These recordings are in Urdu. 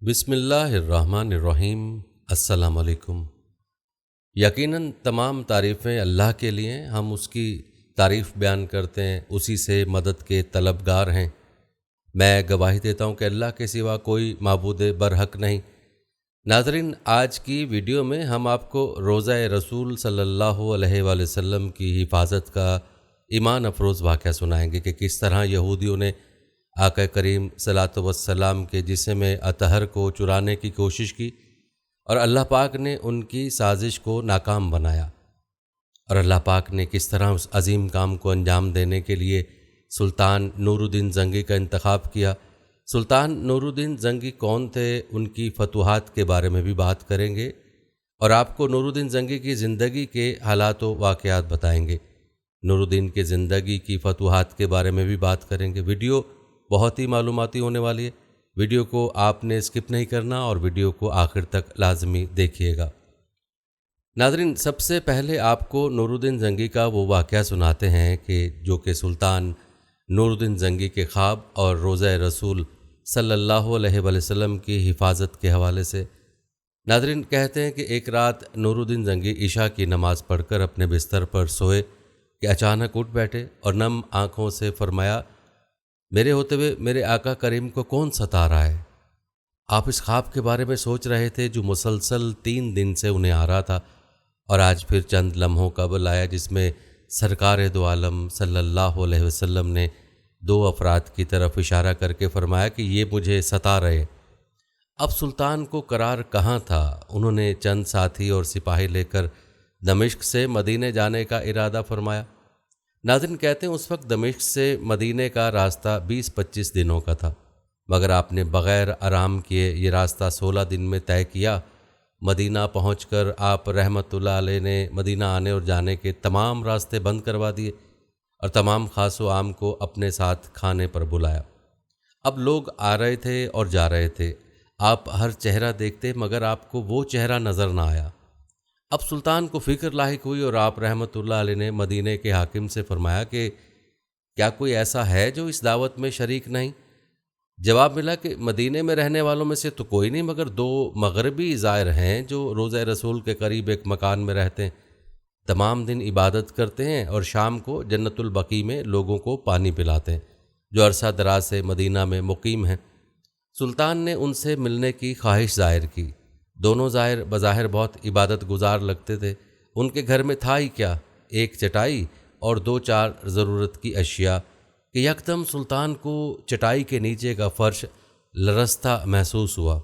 بسم اللہ الرحمن الرحیم۔ السلام علیکم۔ یقیناً تمام تعریفیں اللہ کے لیے، ہم اس کی تعریف بیان کرتے ہیں، اسی سے مدد کے طلبگار ہیں۔ میں گواہی دیتا ہوں کہ اللہ کے سوا کوئی معبود برحق نہیں۔ ناظرین، آج کی ویڈیو میں ہم آپ کو روزہ رسول صلی اللہ علیہ وآلہ وسلم کی حفاظت کا ایمان افروز واقعہ سنائیں گے کہ کس طرح یہودیوں نے آقا کریم صلوٰت والسلام کے جسم اطہر کو چرانے کی کوشش کی اور اللہ پاک نے ان کی سازش کو ناکام بنایا، اور اللہ پاک نے کس طرح اس عظیم کام کو انجام دینے کے لیے سلطان نور الدین زنگی کا انتخاب کیا۔ سلطان نور الدین زنگی کون تھے، ان کی فتوحات کے بارے میں بھی بات کریں گے، اور آپ کو نور الدین زنگی کی زندگی کے حالات و واقعات بتائیں گے۔ نور الدین کی زندگی کی فتوحات کے بارے میں بھی بات کریں گے۔ ویڈیو بہت ہی معلوماتی ہونے والی ہے، ویڈیو کو آپ نے اسکپ نہیں کرنا اور ویڈیو کو آخر تک لازمی دیکھیے گا۔ ناظرین، سب سے پہلے آپ کو نور الدین زنگی کا وہ واقعہ سناتے ہیں جو کہ سلطان نور الدین زنگی کے خواب اور روزہ رسول صلی اللہ علیہ وآلہ وسلم کی حفاظت کے حوالے سے۔ ناظرین، کہتے ہیں کہ ایک رات نور الدین زنگی عشاء کی نماز پڑھ کر اپنے بستر پر سوئے کہ اچانک اٹھ بیٹھے اور نم آنکھوں سے فرمایا، میرے ہوتے ہوئے میرے آقا کریم کو کون ستا رہا ہے؟ آپ اس خواب کے بارے میں سوچ رہے تھے جو مسلسل 3 دن سے انہیں آ رہا تھا، اور آج پھر چند لمحوں قبل آیا جس میں سرکار دو عالم صلی اللہ علیہ وسلم نے 2 افراد کی طرف اشارہ کر کے فرمایا کہ یہ مجھے ستا رہے۔ اب سلطان کو قرار کہاں تھا؟ انہوں نے چند ساتھی اور سپاہی لے کر دمشق سے مدینے جانے کا ارادہ فرمایا۔ ناظرین، کہتے ہیں اس وقت دمشق سے مدینے کا راستہ 20-25 دنوں کا تھا، مگر آپ نے بغیر آرام کیے یہ راستہ 16 دن میں طے کیا۔ مدینہ پہنچ کر آپ رحمۃ اللہ علیہ نے مدینہ آنے اور جانے کے تمام راستے بند کروا دیے اور تمام خاص و عام کو اپنے ساتھ کھانے پر بلایا۔ اب لوگ آ رہے تھے اور جا رہے تھے، آپ ہر چہرہ دیکھتے مگر آپ کو وہ چہرہ نظر نہ آیا۔ اب سلطان کو فکر لاحق ہوئی اور آپ رحمۃ اللہ علیہ نے مدینے کے حاکم سے فرمایا کہ کیا کوئی ایسا ہے جو اس دعوت میں شریک نہیں؟ جواب ملا کہ مدینے میں رہنے والوں میں سے تو کوئی نہیں، مگر 2 مغربی زائر ہیں جو روضہ رسول کے قریب ایک مکان میں رہتے ہیں، تمام دن عبادت کرتے ہیں اور شام کو جنت البقیع میں لوگوں کو پانی پلاتے ہیں، جو عرصہ دراز سے مدینہ میں مقیم ہیں۔ سلطان نے ان سے ملنے کی خواہش ظاہر کی۔ دونوں زائر بظاہر بہت عبادت گزار لگتے تھے۔ ان کے گھر میں تھا ہی کیا، ایک چٹائی اور 2-4 ضرورت کی اشیاء کہ یکدم سلطان کو چٹائی کے نیچے کا فرش لرزتا محسوس ہوا۔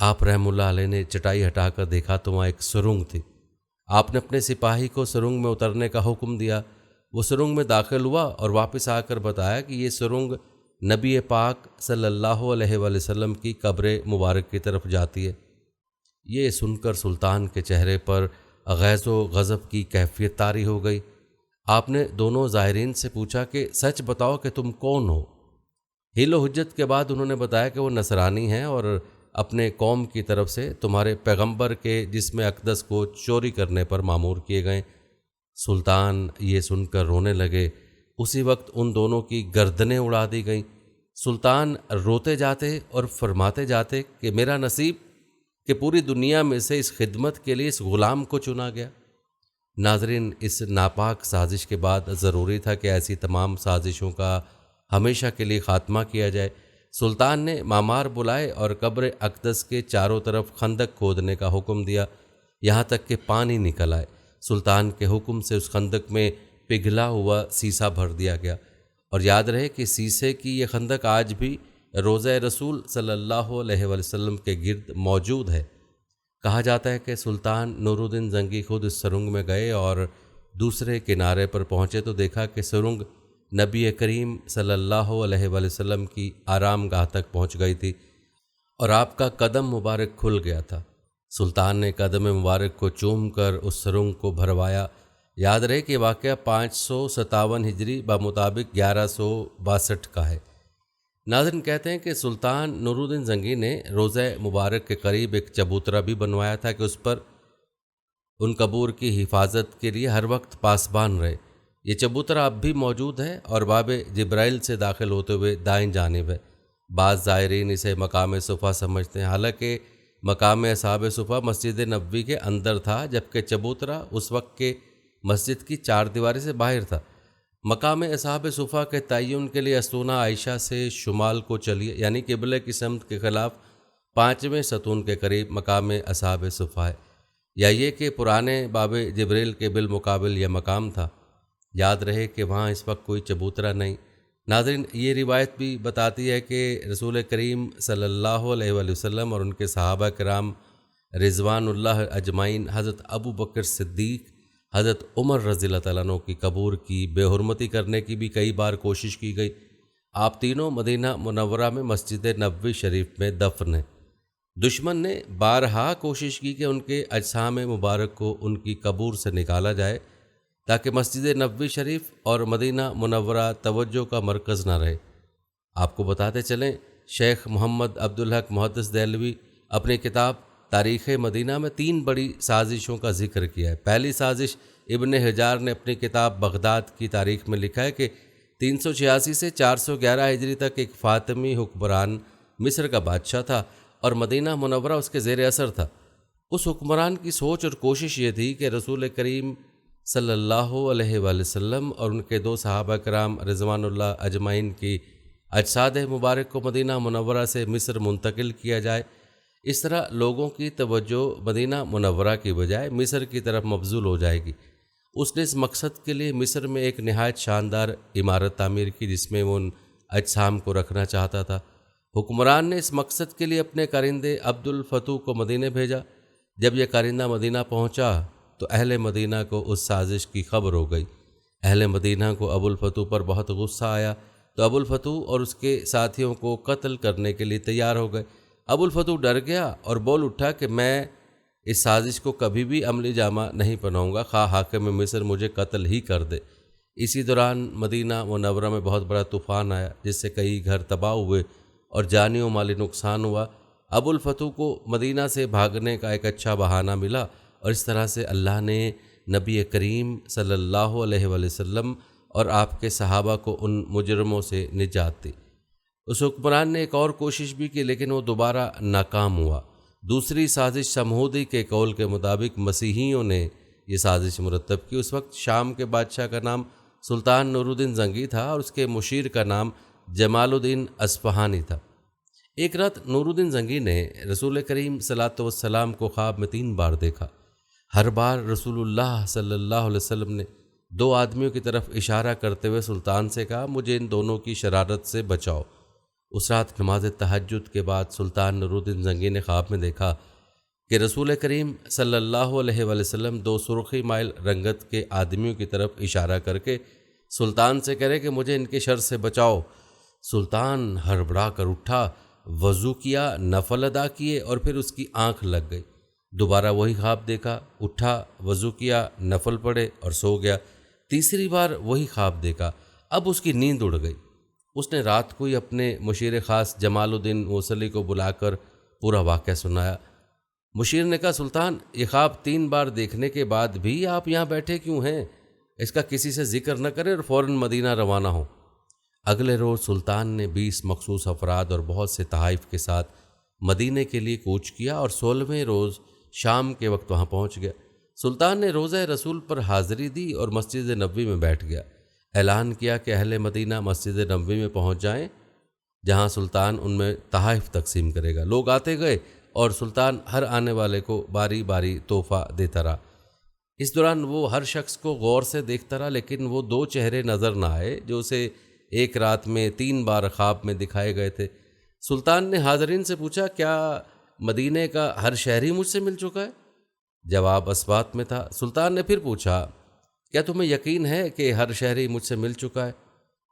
آپ رحم اللہ علیہ نے چٹائی ہٹا کر دیکھا تو وہاں ایک سرنگ تھی۔ آپ نے اپنے سپاہی کو سرنگ میں اترنے کا حکم دیا۔ وہ سرنگ میں داخل ہوا اور واپس آ کر بتایا کہ یہ سرنگ نبی پاک صلی اللہ علیہ وآلہ وسلم کی قبر مبارک کی طرف جاتی ہے۔ یہ سن کر سلطان کے چہرے پر غیظ و غضب کی کیفیت طاری ہو گئی۔ آپ نے دونوں زائرین سے پوچھا کہ سچ بتاؤ کہ تم کون ہو؟ حیل و حجت کے بعد انہوں نے بتایا کہ وہ نصرانی ہیں اور اپنے قوم کی طرف سے تمہارے پیغمبر کے جسم اقدس کو چوری کرنے پر مامور کیے گئے۔ سلطان یہ سن کر رونے لگے۔ اسی وقت ان دونوں کی گردنیں اڑا دی گئیں۔ سلطان روتے جاتے اور فرماتے جاتے کہ میرا نصیب کہ پوری دنیا میں سے اس خدمت کے لیے اس غلام کو چنا گیا۔ ناظرین، اس ناپاک سازش کے بعد ضروری تھا کہ ایسی تمام سازشوں کا ہمیشہ کے لیے خاتمہ کیا جائے۔ سلطان نے معمار بلائے اور قبر اقدس کے چاروں طرف خندق کھودنے کا حکم دیا، یہاں تک کہ پانی نکل آئے۔ سلطان کے حکم سے اس خندق میں پگھلا ہوا سیسا بھر دیا گیا، اور یاد رہے کہ سیسے کی یہ خندق آج بھی روضہ رسول صلی اللہ علیہ وآلہ وسلم کے گرد موجود ہے۔ کہا جاتا ہے کہ سلطان نور الدین زنگی خود اس سرنگ میں گئے اور دوسرے کنارے پر پہنچے تو دیکھا کہ سرنگ نبی کریم صلی اللہ علیہ وآلہ وسلم کی آرام گاہ تک پہنچ گئی تھی اور آپ کا قدم مبارک کھل گیا تھا۔ سلطان نے قدم مبارک کو چوم کر اس سرنگ کو بھروایا۔ یاد رہے کہ واقعہ 557 ہجری بمطابق 1162 کا ہے۔ ناظرین، کہتے ہیں کہ سلطان نور الدین زنگی نے روضہ مبارک کے قریب ایک چبوترا بھی بنوایا تھا کہ اس پر ان قبور کی حفاظت کے لیے ہر وقت پاسبان رہے۔ یہ چبوترا اب بھی موجود ہے اور باب جبرائیل سے داخل ہوتے ہوئے دائیں جانب ہے۔ بعض زائرین اسے مقام صفا سمجھتے ہیں، حالانکہ مقام اصحاب صفا مسجد نبوی کے اندر تھا، جبکہ چبوترا اس وقت کے مسجد کی 4 دیواری سے باہر تھا۔ مقام اصحاب صفا کے تعین کے لیے استونہ عائشہ سے شمال کو چلیے، یعنی قبلے کی سمت کے خلاف 5ویں ستون کے قریب مقام اصحاب صفا ہے، یا یہ کہ پرانے باب جبریل کے بالمقابل یہ مقام تھا۔ یاد رہے کہ وہاں اس وقت کوئی چبوترا نہیں۔ ناظرین، یہ روایت بھی بتاتی ہے کہ رسول کریم صلی اللہ علیہ وآلہ وسلم اور ان کے صحابہ کرام رضوان اللہ اجمعین، حضرت ابو بکر صدیق، حضرت عمر رضی اللہ تعالیٰ عنہ کی قبر کی بے حرمتی کرنے کی بھی کئی بار کوشش کی گئی۔ آپ تینوں مدینہ منورہ میں مسجد نبوی شریف میں دفن ہیں۔ دشمن نے بارہا کوشش کی کہ ان کے اجسام مبارک کو ان کی قبور سے نکالا جائے تاکہ مسجد نبوی شریف اور مدینہ منورہ توجہ کا مرکز نہ رہے۔ آپ کو بتاتے چلیں، شیخ محمد عبدالحق محدث دہلوی اپنی کتاب تاریخ مدینہ میں 3 بڑی سازشوں کا ذکر کیا ہے۔ پہلی سازش ابن حجار نے اپنی کتاب بغداد کی تاریخ میں لکھا ہے کہ 386 سے 411 ہجری تک ایک فاطمی حکمران مصر کا بادشاہ تھا اور مدینہ منورہ اس کے زیر اثر تھا۔ اس حکمران کی سوچ اور کوشش یہ تھی کہ رسول کریم صلی اللہ علیہ وآلہ وسلم اور ان کے 2 صحابہ کرام رضوان اللہ اجمعین کی اجساد مبارک کو مدینہ منورہ سے مصر منتقل کیا جائے۔ اس طرح لوگوں کی توجہ مدینہ منورہ کی بجائے مصر کی طرف مبذول ہو جائے گی۔ اس نے اس مقصد کے لیے مصر میں ایک نہایت شاندار عمارت تعمیر کی جس میں وہ ان اجسام کو رکھنا چاہتا تھا۔ حکمران نے اس مقصد کے لیے اپنے کارندے عبد الفتوح کو مدینہ بھیجا۔ جب یہ کارندہ مدینہ پہنچا تو اہل مدینہ کو اس سازش کی خبر ہو گئی۔ اہل مدینہ کو ابو الفتوح پر بہت غصہ آیا تو ابو الفتوح اور اس کے ساتھیوں کو قتل کرنے کے لیے تیار ہو گئے۔ ابو الفتوح ڈر گیا اور بول اٹھا کہ میں اس سازش کو کبھی بھی عملی جامہ نہیں پہناؤں گا، خواہ حاکم مصر مجھے قتل ہی کر دے۔ اسی دوران مدینہ منورہ میں بہت بڑا طوفان آیا جس سے کئی گھر تباہ ہوئے اور جانی و مالی نقصان ہوا۔ ابو الفتوح کو مدینہ سے بھاگنے کا ایک اچھا بہانہ ملا اور اس طرح سے اللہ نے نبی کریم صلی اللہ علیہ وآلہ وسلم اور آپ کے صحابہ کو ان مجرموں سے نجات دی۔ اس حکمران نے ایک اور کوشش بھی کی لیکن وہ دوبارہ ناکام ہوا۔ دوسری سازش سمہودی کے قول کے مطابق مسیحیوں نے یہ سازش مرتب کی۔ اس وقت شام کے بادشاہ کا نام سلطان نور الدین زنگی تھا اور اس کے مشیر کا نام جمال الدین اصفہانی تھا۔ ایک رات نور الدین زنگی نے رسول کریم صلی اللہ علیہ وسلم کو خواب میں 3 بار دیکھا۔ ہر بار رسول اللہ صلی اللہ علیہ وسلم نے 2 آدمیوں کی طرف اشارہ کرتے ہوئے سلطان سے کہا، مجھے ان دونوں کی شرارت سے بچاؤ۔ اس رات نماز تہجد کے بعد سلطان نور الدین زنگی نے خواب میں دیکھا کہ رسول کریم صلی اللہ علیہ وآلہ وسلم 2 سرخی مائل رنگت کے آدمیوں کی طرف اشارہ کر کے سلطان سے کہہ رہے کہ مجھے ان کے شر سے بچاؤ۔ سلطان ہڑبڑا کر اٹھا، وضو کیا، نفل ادا کیے اور پھر اس کی آنکھ لگ گئی۔ دوبارہ وہی خواب دیکھا، اٹھا، وضو کیا، نفل پڑھے اور سو گیا۔ تیسری بار وہی خواب دیکھا، اب اس کی نیند اڑ گئی۔ اس نے رات کو ہی اپنے مشیر خاص جمال الدین موصلی کو بلا کر پورا واقعہ سنایا۔ مشیر نے کہا، سلطان، یہ خواب 3 بار دیکھنے کے بعد بھی آپ یہاں بیٹھے کیوں ہیں؟ اس کا کسی سے ذکر نہ کریں اور فوراً مدینہ روانہ ہوں۔ اگلے روز سلطان نے 20 مخصوص افراد اور بہت سے تحائف کے ساتھ مدینے کے لیے کوچ کیا اور 16ویں روز شام کے وقت وہاں پہنچ گیا۔ سلطان نے روضہ رسول پر حاضری دی اور مسجد نبوی میں بیٹھ گیا۔ اعلان کیا کہ اہل مدینہ مسجد نبوی میں پہنچ جائیں، جہاں سلطان ان میں تحائف تقسیم کرے گا۔ لوگ آتے گئے اور سلطان ہر آنے والے کو باری باری تحفہ دیتا رہا۔ اس دوران وہ ہر شخص کو غور سے دیکھتا رہا، لیکن وہ 2 چہرے نظر نہ آئے جو اسے ایک رات میں 3 بار خواب میں دکھائے گئے تھے۔ سلطان نے حاضرین سے پوچھا، کیا مدینے کا ہر شہری مجھ سے مل چکا ہے؟ جواب اثبات میں تھا۔ سلطان نے پھر پوچھا، کیا تمہیں یقین ہے کہ ہر شہری مجھ سے مل چکا ہے؟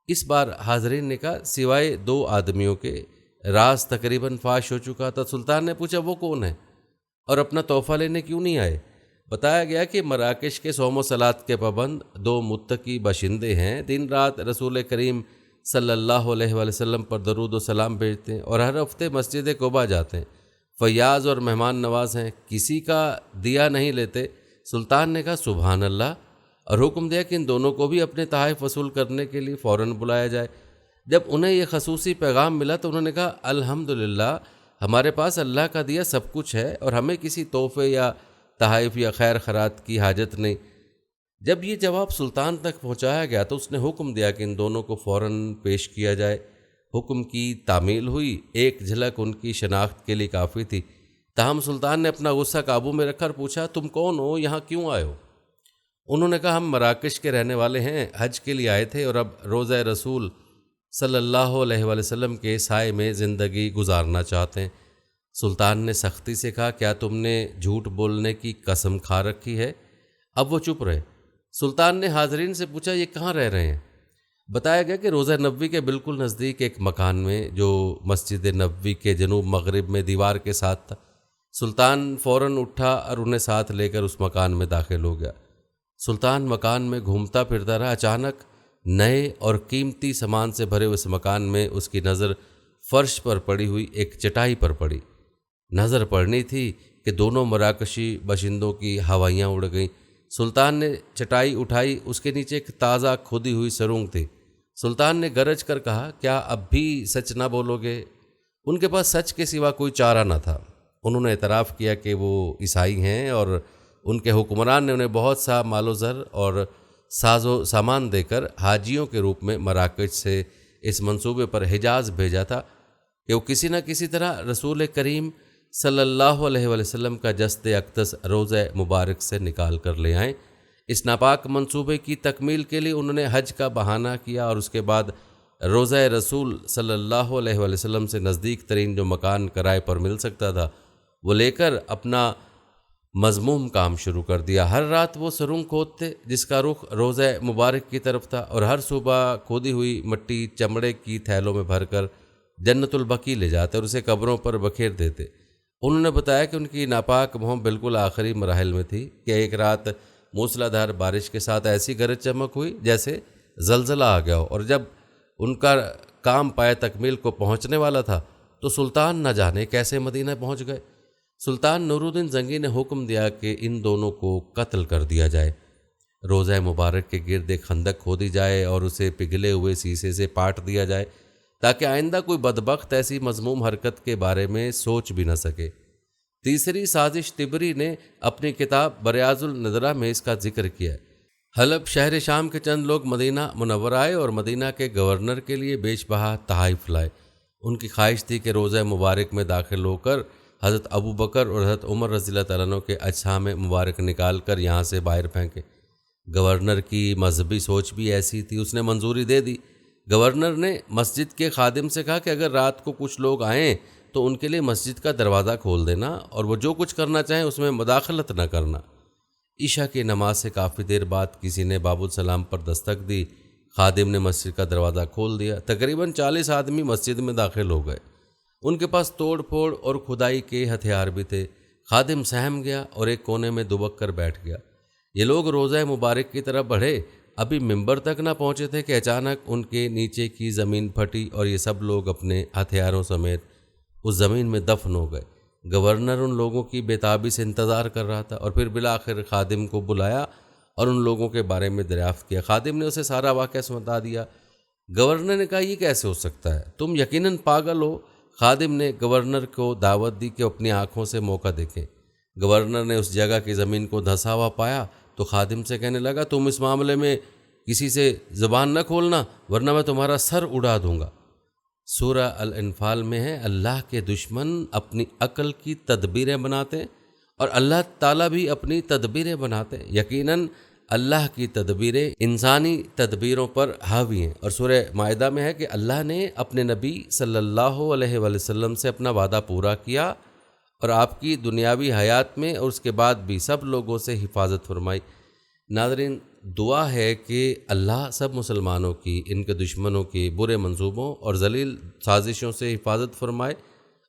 اس بار حاضرین نے کہا، سوائے 2 آدمیوں کے۔ راز تقریباً فاش ہو چکا تھا۔ سلطان نے پوچھا، وہ کون ہے اور اپنا تحفہ لینے کیوں نہیں آئے؟ بتایا گیا کہ مراکش کے صوم و صلات کے پابند 2 متقی باشندے ہیں، دن رات رسول کریم صلی اللہ علیہ وآلہ وسلم پر درود و سلام بھیجتے ہیں اور ہر ہفتے مسجد قباء جاتے ہیں، فیاض اور مہمان نواز ہیں، کسی کا دیا نہیں لیتے۔ سلطان نے کہا، سبحان اللہ، اور حکم دیا کہ ان دونوں کو بھی اپنے تحائف وصول کرنے کے لیے فوراً بلایا جائے۔ جب انہیں یہ خصوصی پیغام ملا تو انہوں نے کہا الحمدللہ، ہمارے پاس اللہ کا دیا سب کچھ ہے اور ہمیں کسی تحفے یا تحائف یا خیر خیرات کی حاجت نہیں۔ جب یہ جواب سلطان تک پہنچایا گیا تو اس نے حکم دیا کہ ان دونوں کو فوراً پیش کیا جائے۔ حکم کی تعمیل ہوئی، ایک جھلک ان کی شناخت کے لیے کافی تھی، تاہم سلطان نے اپنا غصہ قابو میں رکھا اور پوچھا تم کون ہو، یہاں کیوں آئے ہو؟ انہوں نے کہا ہم مراکش کے رہنے والے ہیں، حج کے لیے آئے تھے اور اب روضہ رسول صلی اللہ علیہ وآلہ وسلم کے سائے میں زندگی گزارنا چاہتے ہیں۔ سلطان نے سختی سے کہا کیا تم نے جھوٹ بولنے کی قسم کھا رکھی ہے؟ اب وہ چپ رہے۔ سلطان نے حاضرین سے پوچھا یہ کہاں رہ رہے ہیں؟ بتایا گیا کہ روضہ نبوی کے بالکل نزدیک ایک مکان میں جو مسجد نبوی کے جنوب مغرب میں دیوار کے ساتھ تھا۔ سلطان فوراً اٹھا اور انہیں ساتھ لے کر اس مکان میں داخل ہو گیا۔ سلطان مکان میں گھومتا پھرتا رہا، اچانک نئے اور قیمتی سامان سے بھرے اس مکان میں اس کی نظر فرش پر پڑی ہوئی ایک چٹائی پر پڑی۔ نظر پڑنی تھی کہ دونوں مراکشی باشندوں کی ہوائیاں اڑ گئیں۔ سلطان نے چٹائی اٹھائی، اس کے نیچے ایک تازہ کھودی ہوئی سرنگ تھی۔ سلطان نے گرج کر کہا کیا اب بھی سچ نہ بولو گے؟ ان کے پاس سچ کے سوا کوئی چارہ نہ تھا۔ انہوں نے اعتراف کیا کہ وہ عیسائی ہیں اور ان کے حکمران نے انہیں بہت سا مال و زر اور ساز و سامان دے کر حاجیوں کے روپ میں مراکش سے اس منصوبے پر حجاز بھیجا تھا کہ وہ کسی نہ کسی طرح رسول کریم صلی اللہ علیہ وآلہ وسلم کا جسد اقدس روضہ مبارک سے نکال کر لے آئیں۔ اس ناپاک منصوبے کی تکمیل کے لیے انہوں نے حج کا بہانہ کیا اور اس کے بعد روضہ رسول صلی اللہ علیہ وآلہ وسلم سے نزدیک ترین جو مکان کرائے پر مل سکتا تھا وہ لے کر اپنا مذموم کام شروع کر دیا۔ ہر رات وہ سرنگ کھودتے جس کا رخ روضہ مبارک کی طرف تھا اور ہر صبح کھودی ہوئی مٹی چمڑے کی تھیلوں میں بھر کر جنت البقیع لے جاتے اور اسے قبروں پر بکھیر دیتے۔ انہوں نے بتایا کہ ان کی ناپاک مہم بالکل آخری مراحل میں تھی کہ ایک رات موسلا دھار بارش کے ساتھ ایسی گرج چمک ہوئی جیسے زلزلہ آ گیا ہو، اور جب ان کا کام پائے تکمیل کو پہنچنے والا تھا تو سلطان نہ جانے کیسے مدینہ پہنچ گئے۔ سلطان نور الدین زنگی نے حکم دیا کہ ان دونوں کو قتل کر دیا جائے۔ روضہ مبارک کے گرد ایک خندق کھودی جائے اور اسے پگھلے ہوئے سیسے سے پاٹ دیا جائے تاکہ آئندہ کوئی بدبخت ایسی مذموم حرکت کے بارے میں سوچ بھی نہ سکے۔ تیسری سازش تبری نے اپنی کتاب بریاض الندرہ میں اس کا ذکر کیا ہے۔ حلب شہر شام کے چند لوگ مدینہ منورہ آئے اور مدینہ کے گورنر کے لیے بیش بہا تحائف لائے۔ ان کی خواہش تھی کہ روضہ مبارک میں داخل ہو کر حضرت ابو بکر اور حضرت عمر رضی اللہ تعالیٰ عنہ کے اجسام مبارک نکال کر یہاں سے باہر پھینکے۔ گورنر کی مذہبی سوچ بھی ایسی تھی، اس نے منظوری دے دی۔ گورنر نے مسجد کے خادم سے کہا کہ اگر رات کو کچھ لوگ آئیں تو ان کے لیے مسجد کا دروازہ کھول دینا اور وہ جو کچھ کرنا چاہیں اس میں مداخلت نہ کرنا۔ عشاء کی نماز سے کافی دیر بعد کسی نے باب السلام پر دستک دی۔ خادم نے مسجد کا دروازہ کھول دیا۔ تقریباً 40 آدمی مسجد میں داخل ہو گئے۔ ان کے پاس توڑ پھوڑ اور کھدائی کے ہتھیار بھی تھے۔ خادم سہم گیا اور ایک کونے میں دبک کر بیٹھ گیا۔ یہ لوگ روضہ مبارک کی طرف بڑھے، ابھی ممبر تک نہ پہنچے تھے کہ اچانک ان کے نیچے کی زمین پھٹی اور یہ سب لوگ اپنے ہتھیاروں سمیت اس زمین میں دفن ہو گئے۔ گورنر ان لوگوں کی بے تابی سے انتظار کر رہا تھا اور پھر بالآخر خادم کو بلایا اور ان لوگوں کے بارے میں دریافت کیا۔ خادم نے اسے سارا واقعہ سنا دیا۔ گورنر نے کہا یہ کیسے ہو سکتا ہے، تم یقیناً پاگل ہو۔ خادم نے گورنر کو دعوت دی کہ اپنی آنکھوں سے موقع دیکھیں۔ گورنر نے اس جگہ کی زمین کو دھسا ہوا پایا تو خادم سے کہنے لگا تم اس معاملے میں کسی سے زبان نہ کھولنا ورنہ میں تمہارا سر اڑا دوں گا۔ سورہ الانفال میں ہے اللہ کے دشمن اپنی عقل کی تدبیریں بناتے اور اللہ تعالیٰ بھی اپنی تدبیریں بناتے۔ یقیناً اللہ کی تدبیریں انسانی تدبیروں پر حاوی ہیں، اور سورہ مائدہ میں ہے کہ اللہ نے اپنے نبی صلی اللہ علیہ وآلہ وسلم سے اپنا وعدہ پورا کیا اور آپ کی دنیاوی حیات میں اور اس کے بعد بھی سب لوگوں سے حفاظت فرمائی۔ ناظرین، دعا ہے کہ اللہ سب مسلمانوں کی ان کے دشمنوں کی برے منصوبوں اور ذلیل سازشوں سے حفاظت فرمائے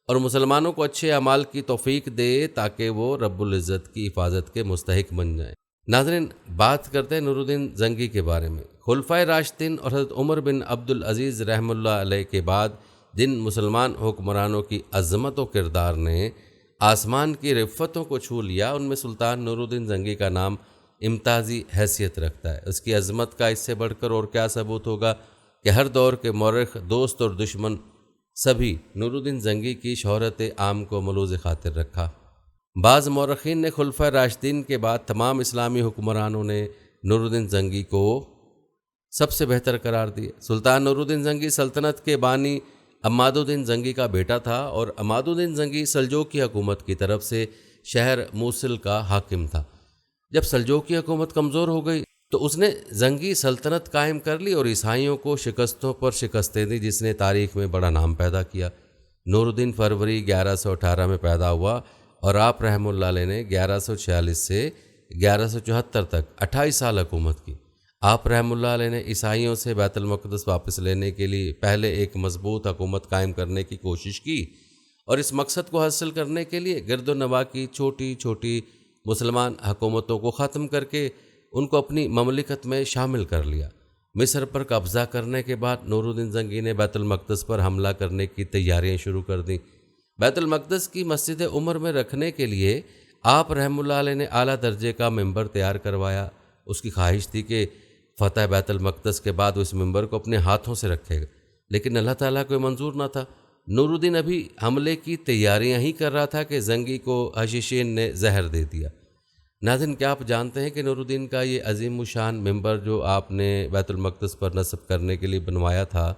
اور مسلمانوں کو اچھے اعمال کی توفیق دے تاکہ وہ رب العزت کی حفاظت کے مستحق بن جائیں۔ ناظرین، بات کرتے ہیں نور الدین زنگی کے بارے میں۔ خلفائے راشدین اور حضرت عمر بن عبد العزیز رحمہ اللہ علیہ کے بعد جن مسلمان حکمرانوں کی عظمت و کردار نے آسمان کی رفتوں کو چھو لیا ان میں سلطان نور الدین زنگی کا نام امتیازی حیثیت رکھتا ہے۔ اس کی عظمت کا اس سے بڑھ کر اور کیا ثبوت ہوگا کہ ہر دور کے مورخ، دوست اور دشمن سبھی نور الدین زنگی کی شہرت عام کو ملوز خاطر رکھا۔ بعض مورخین نے خلفۂ راشدین کے بعد تمام اسلامی حکمرانوں نے نور الدین زنگی کو سب سے بہتر قرار دیا۔ سلطان نور الدین زنگی سلطنت کے بانی عماد الدین زنگی کا بیٹا تھا، اور عماد الدین زنگی سلجوقی حکومت کی طرف سے شہر موصل کا حاکم تھا۔ جب سلجوقی حکومت کمزور ہو گئی تو اس نے زنگی سلطنت قائم کر لی اور عیسائیوں کو شکستوں پر شکستیں دی، جس نے تاریخ میں بڑا نام پیدا کیا۔ نور الدین فروری 1118 میں پیدا ہوا اور آپ رحمہ اللہ علیہ نے 1146 سے 1174 تک 28 سال حکومت کی۔ آپ رحمہ اللہ علیہ نے عیسائیوں سے بیت المقدس واپس لینے کے لیے پہلے ایک مضبوط حکومت قائم کرنے کی کوشش کی، اور اس مقصد کو حاصل کرنے کے لیے گرد و نواح کی چھوٹی چھوٹی مسلمان حکومتوں کو ختم کر کے ان کو اپنی مملکت میں شامل کر لیا۔ مصر پر قبضہ کرنے کے بعد نور الدین زنگی نے بیت المقدس پر حملہ کرنے کی تیاریاں شروع کر دیں۔ بیت المقدس کی مسجد عمر میں رکھنے کے لیے آپ رحمہ اللہ علیہ نے اعلیٰ درجے کا ممبر تیار کروایا۔ اس کی خواہش تھی کہ فتح بیت المقدس کے بعد اس ممبر کو اپنے ہاتھوں سے رکھے گا، لیکن اللہ تعالیٰ کو منظور نہ تھا۔ نور الدین ابھی حملے کی تیاریاں ہی کر رہا تھا کہ زنگی کو حشیشین نے زہر دے دیا۔ ناظرین، کیا آپ جانتے ہیں کہ نور الدین کا یہ عظیم الشان ممبر جو آپ نے بیت المقدس پر نصب کرنے کے لیے بنوایا تھا،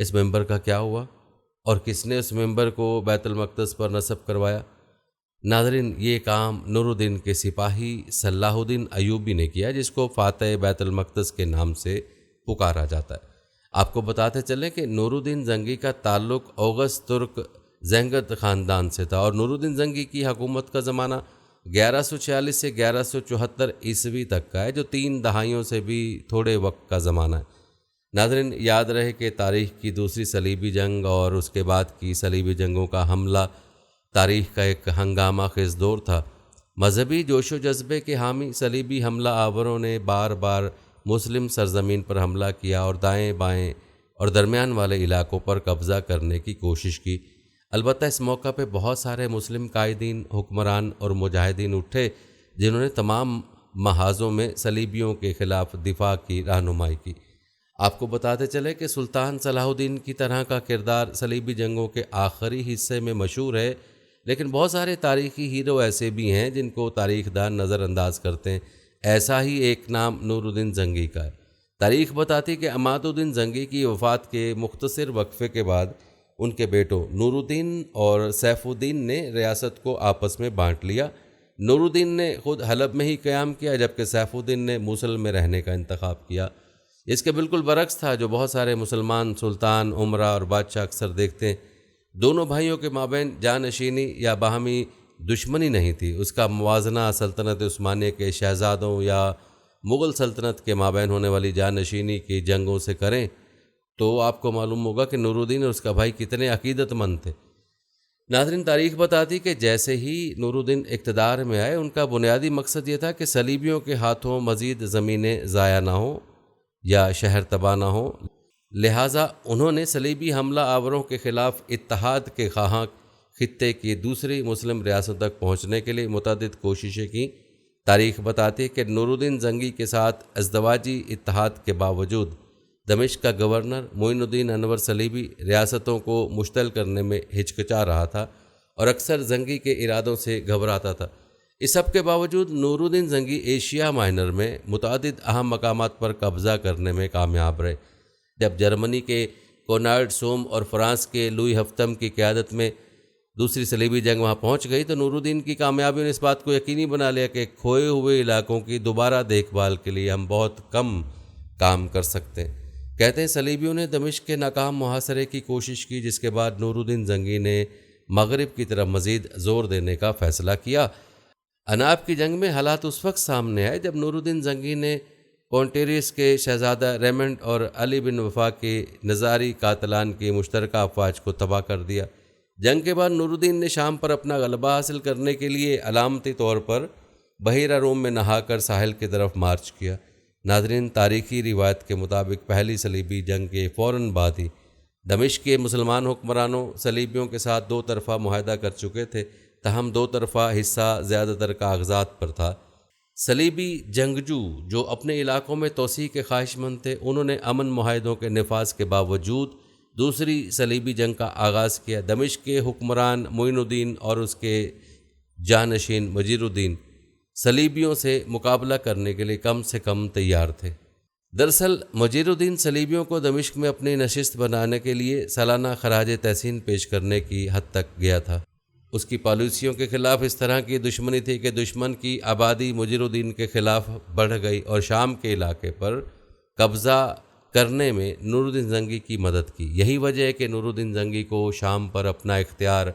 اس ممبر کا کیا ہوا اور کس نے اس ممبر کو بیت المقدس پر نصب کروایا؟ ناظرین، یہ کام نور الدین کے سپاہی صلاح الدین ایوبی نے کیا، جس کو فاتح بیت المقدس کے نام سے پکارا جاتا ہے۔ آپ کو بتاتے چلیں کہ نور الدین زنگی کا تعلق اوغز ترک زنگت خاندان سے تھا، اور نور الدین زنگی کی حکومت کا زمانہ 1146 سے 1174 عیسوی تک کا ہے، جو 3 دہائیوں سے بھی تھوڑے وقت کا زمانہ ہے۔ ناظرین، یاد رہے کہ تاریخ کی دوسری صلیبی جنگ اور اس کے بعد کی صلیبی جنگوں کا حملہ تاریخ کا ایک ہنگامہ خیز دور تھا۔ مذہبی جوش و جذبے کے حامی صلیبی حملہ آوروں نے بار بار مسلم سرزمین پر حملہ کیا اور دائیں بائیں اور درمیان والے علاقوں پر قبضہ کرنے کی کوشش کی۔ البتہ اس موقع پہ بہت سارے مسلم قائدین، حکمران اور مجاہدین اٹھے، جنہوں نے تمام محاذوں میں صلیبیوں کے خلاف دفاع کی رہنمائی کی۔ آپ کو بتاتے چلے کہ سلطان صلاح الدین کی طرح کا کردار صلیبی جنگوں کے آخری حصے میں مشہور ہے، لیکن بہت سارے تاریخی ہیرو ایسے بھی ہیں جن کو تاریخ دان نظر انداز کرتے ہیں۔ ایسا ہی ایک نام نور الدین زنگی کا ہے۔ تاریخ بتاتی کہ عماد الدین زنگی کی وفات کے مختصر وقفے کے بعد ان کے بیٹوں نور الدین اور سیف الدین نے ریاست کو آپس میں بانٹ لیا۔ نور الدین نے خود حلب میں ہی قیام کیا، جبکہ سیف الدین نے موصل میں رہنے کا انتخاب کیا۔ اس کے بالکل برعکس تھا جو بہت سارے مسلمان سلطان، عمرہ اور بادشاہ اکثر دیکھتے ہیں۔ دونوں بھائیوں کے مابین جانشینی یا باہمی دشمنی نہیں تھی، اس کا موازنہ سلطنت عثمانیہ کے شہزادوں یا مغل سلطنت کے مابین ہونے والی جانشینی کی جنگوں سے کریں تو آپ کو معلوم ہوگا کہ نور الدین اور اس کا بھائی کتنے عقیدت مند تھے۔ ناظرین، تاریخ بتاتی کہ جیسے ہی نور الدین اقتدار میں آئے، ان کا بنیادی مقصد یہ تھا کہ صلیبیوں کے ہاتھوں مزید زمینیں ضائع نہ ہوں یا شہر تباہ نہ ہوں، لہٰذا انہوں نے صلیبی حملہ آوروں کے خلاف اتحاد کے خواہاں خطے کی دوسری مسلم ریاستوں تک پہنچنے کے لیے متعدد کوششیں کیں۔ تاریخ بتاتی کہ نور الدین زنگی کے ساتھ ازدواجی اتحاد کے باوجود دمشق کا گورنر معین الدین انور صلیبی ریاستوں کو مشتعل کرنے میں ہچکچا رہا تھا اور اکثر زنگی کے ارادوں سے گھبراتا تھا۔ اس سب کے باوجود نور الدین زنگی ایشیا مائنر میں متعدد اہم مقامات پر قبضہ کرنے میں کامیاب رہے۔ جب جرمنی کے کونرڈ سوم اور فرانس کے لوئی ہفتم کی قیادت میں دوسری صلیبی جنگ وہاں پہنچ گئی تو نور الدین کی کامیابی نے اس بات کو یقینی بنا لیا کہ کھوئے ہوئے علاقوں کی دوبارہ دیکھ بھال کے لیے ہم بہت کم کام کر سکتے ہیں۔ کہتے ہیں صلیبیوں نے دمشق کے ناکام محاصرے کی کوشش کی، جس کے بعد نور الدین زنگی نے مغرب کی طرف مزید زور دینے کا فیصلہ کیا۔ اناب کی جنگ میں حالات اس وقت سامنے آئے جب نور الدین زنگی نے پونٹیریس کے شہزادہ ریمنڈ اور علی بن وفا کے نظاری قاتلان کی مشترکہ افواج کو تباہ کر دیا۔ جنگ کے بعد نور الدین نے شام پر اپنا غلبہ حاصل کرنے کے لیے علامتی طور پر بحیرہ روم میں نہا کر ساحل کی طرف مارچ کیا۔ ناظرین، تاریخی روایت کے مطابق پہلی صلیبی جنگ کے فوراً بعد ہی دمشق کے مسلمان حکمرانوں صلیبیوں کے ساتھ 2 طرفہ معاہدہ کر چکے تھے، تاہم 2 طرفہ حصہ زیادہ تر کاغذات پر تھا۔ صلیبی جنگجو جو اپنے علاقوں میں توسیع کے خواہش مند تھے، انہوں نے امن معاہدوں کے نفاذ کے باوجود دوسری صلیبی جنگ کا آغاز کیا۔ دمشق کے حکمران معین الدین اور اس کے جانشین مجیر الدین صلیبیوں سے مقابلہ کرنے کے لیے کم سے کم تیار تھے۔ دراصل مجیر الدین صلیبیوں کو دمشق میں اپنی نشست بنانے کے لیے سالانہ خراج تحسین پیش کرنے کی حد تک گیا تھا۔ اس کی پالیسیوں کے خلاف اس طرح کی دشمنی تھی کہ دشمن کی آبادی مجیر الدین کے خلاف بڑھ گئی اور شام کے علاقے پر قبضہ کرنے میں نور الدین زنگی کی مدد کی۔ یہی وجہ ہے کہ نور الدین زنگی کو شام پر اپنا اختیار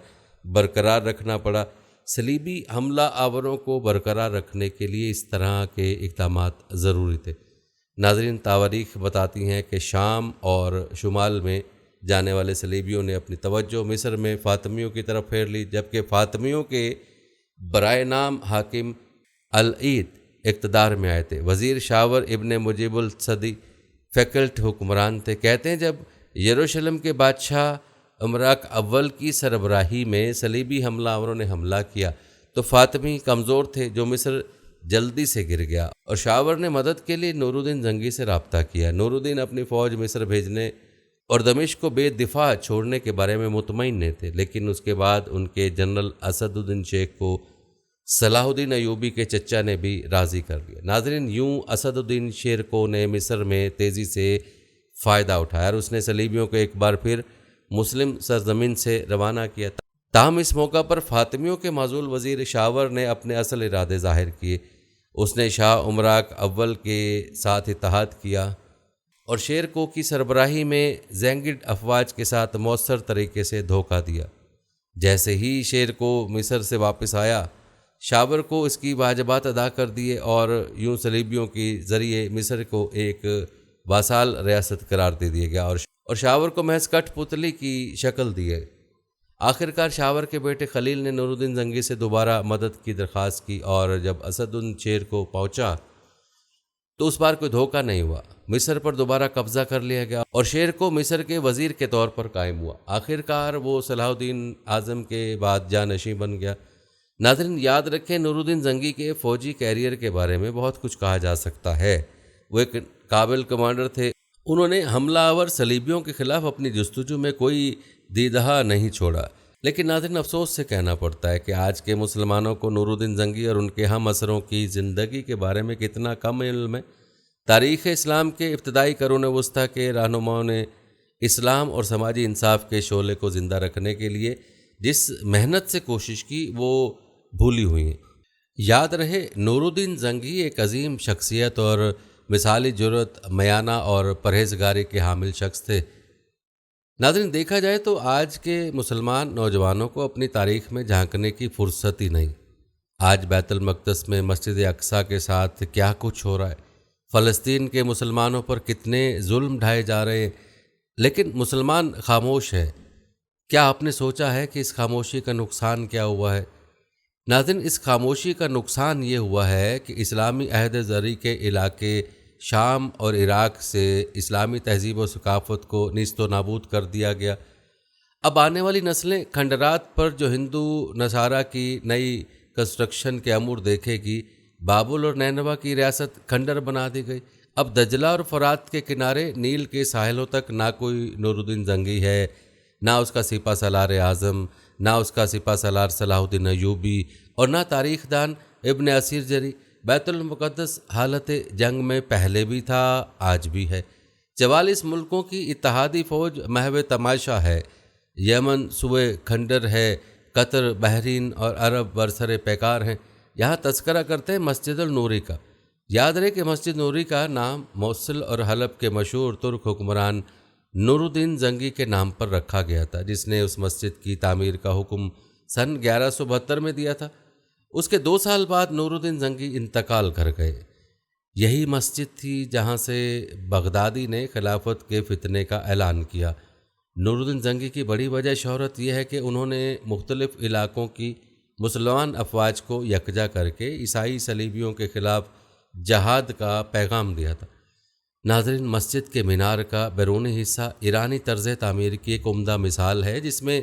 برقرار رکھنا پڑا۔ صلیبی حملہ آوروں کو برقرار رکھنے کے لیے اس طرح کے اقدامات ضروری تھے۔ ناظرین، تواریخ بتاتی ہیں کہ شام اور شمال میں جانے والے صلیبیوں نے اپنی توجہ مصر میں فاطمیوں کی طرف پھیر لی، جبکہ فاطمیوں کے برائے نام حاکم العید اقتدار میں آئے تھے۔ وزیر شاور ابن مجیب الصدی فیکلٹ حکمران تھے۔ کہتے ہیں جب یروشلم کے بادشاہ امراک اول کی سربراہی میں صلیبی حملہ آوروں نے حملہ کیا تو فاطمی کمزور تھے، جو مصر جلدی سے گر گیا، اور شاور نے مدد کے لیے نور الدین زنگی سے رابطہ کیا۔ نور الدین اپنی فوج مصر بھیجنے اور دمشق کو بے دفاع چھوڑنے کے بارے میں مطمئن نہیں تھے، لیکن اس کے بعد ان کے جنرل اسد الدین شیخ کو صلاح الدین ایوبی کے چچا نے بھی راضی کر لیا۔ ناظرین، یوں اسد الدین شیرکو نے مصر میں تیزی سے فائدہ اٹھایا اور اس نے صلیبیوں کو ایک بار پھر مسلم سرزمین سے روانہ کیا۔ تاہم اس موقع پر فاطمیوں کے معزول وزیر شاور نے اپنے اصل ارادے ظاہر کیے۔ اس نے شاہ امراک اول کے ساتھ اتحاد کیا اور شیرکو کی سربراہی میں زینگڈ افواج کے ساتھ مؤثر طریقے سے دھوکہ دیا۔ جیسے ہی شیرکو مصر سے واپس آیا، شاور کو اس کی واجبات ادا کر دیے اور یوں صلیبیوں کے ذریعے مصر کو ایک واسال ریاست قرار دے دیا گیا اور شاور کو محض کٹھ پتلی کی شکل دی گئی۔ آخرکار شاور کے بیٹے خلیل نے نور الدین زنگی سے دوبارہ مدد کی درخواست کی، اور جب اسد الدین شیرکو پہنچا تو اس بار کوئی دھوکہ نہیں ہوا۔ مصر پر دوبارہ قبضہ کر لیا گیا اور شیرکو مصر کے وزیر کے طور پر قائم ہوا۔ آخرکار وہ صلاح الدین اعظم کے بعد جانشین بن گیا۔ ناظرین، یاد رکھیں، نور الدین زنگی کے فوجی کیریئر کے بارے میں بہت کچھ کہا جا سکتا ہے۔ وہ ایک قابل کمانڈر تھے۔ انہوں نے حملہ آور صلیبیوں کے خلاف اپنی جستجو میں کوئی دیدہا نہیں چھوڑا، لیکن ناظرین افسوس سے کہنا پڑتا ہے کہ آج کے مسلمانوں کو نور الدین زنگی اور ان کے ہم عصروں کی زندگی کے بارے میں کتنا کم علم ہے۔ تاریخ اسلام کے ابتدائی قرون وسطیٰ کے رہنماؤں نے اسلام اور سماجی انصاف کے شعلے کو زندہ رکھنے کے لیے جس محنت سے کوشش کی، وہ بھولی ہوئی ہیں۔ یاد رہے، نور الدین زنگی ایک عظیم شخصیت اور مثالی جرأت، میانہ اور پرہیزگاری کے حامل شخص تھے۔ ناظرین، دیکھا جائے تو آج کے مسلمان نوجوانوں کو اپنی تاریخ میں جھانکنے کی فرصت ہی نہیں۔ آج بیت المقدس میں مسجد اقصیٰ کے ساتھ کیا کچھ ہو رہا ہے، فلسطین کے مسلمانوں پر کتنے ظلم ڈھائے جا رہے ہیں، لیکن مسلمان خاموش ہے۔ کیا آپ نے سوچا ہے کہ اس خاموشی کا نقصان کیا ہوا ہے؟ ناظرین، اس خاموشی کا نقصان یہ ہوا ہے کہ اسلامی عہد زرعی کے علاقے شام اور عراق سے اسلامی تہذیب و ثقافت کو نیست و نابود کر دیا گیا۔ اب آنے والی نسلیں کھنڈرات پر جو ہندو نصارہ کی نئی کنسٹرکشن کے امور دیکھے گی۔ بابل اور نینوا کی ریاست کھنڈر بنا دی گئی۔ اب دجلہ اور فرات کے کنارے نیل کے ساحلوں تک نہ کوئی نور الدین زنگی ہے، نہ اس کا سپہ سالار اعظم، نہ اس کا سپہ سالار صلاح الدین ایوبی، اور نہ تاریخ دان ابن اسیر جری۔ بیت المقدس حالت جنگ میں پہلے بھی تھا، آج بھی ہے۔ 44 ملکوں کی اتحادی فوج محو تماشا ہے۔ یمن سوئے کھنڈر ہے، قطر، بحرین اور عرب برسر پیکار ہیں۔ یہاں تذکرہ کرتے ہیں مسجد النوری کا۔ یاد رہے کہ مسجد نوری کا نام موصل اور حلب کے مشہور ترک حکمران نور الدین زنگی کے نام پر رکھا گیا تھا، جس نے اس مسجد کی تعمیر کا حکم سن 1172 میں دیا تھا۔ اس کے 2 سال بعد نور الدین زنگی انتقال کر گئے۔ یہی مسجد تھی جہاں سے بغدادی نے خلافت کے فتنے کا اعلان کیا۔ نور الدین زنگی کی بڑی وجہ شہرت یہ ہے کہ انہوں نے مختلف علاقوں کی مسلمان افواج کو یکجا کر کے عیسائی صلیبیوں کے خلاف جہاد کا پیغام دیا تھا۔ ناظرین، مسجد کے مینار کا بیرونی حصہ ایرانی طرز تعمیر کی ایک عمدہ مثال ہے، جس میں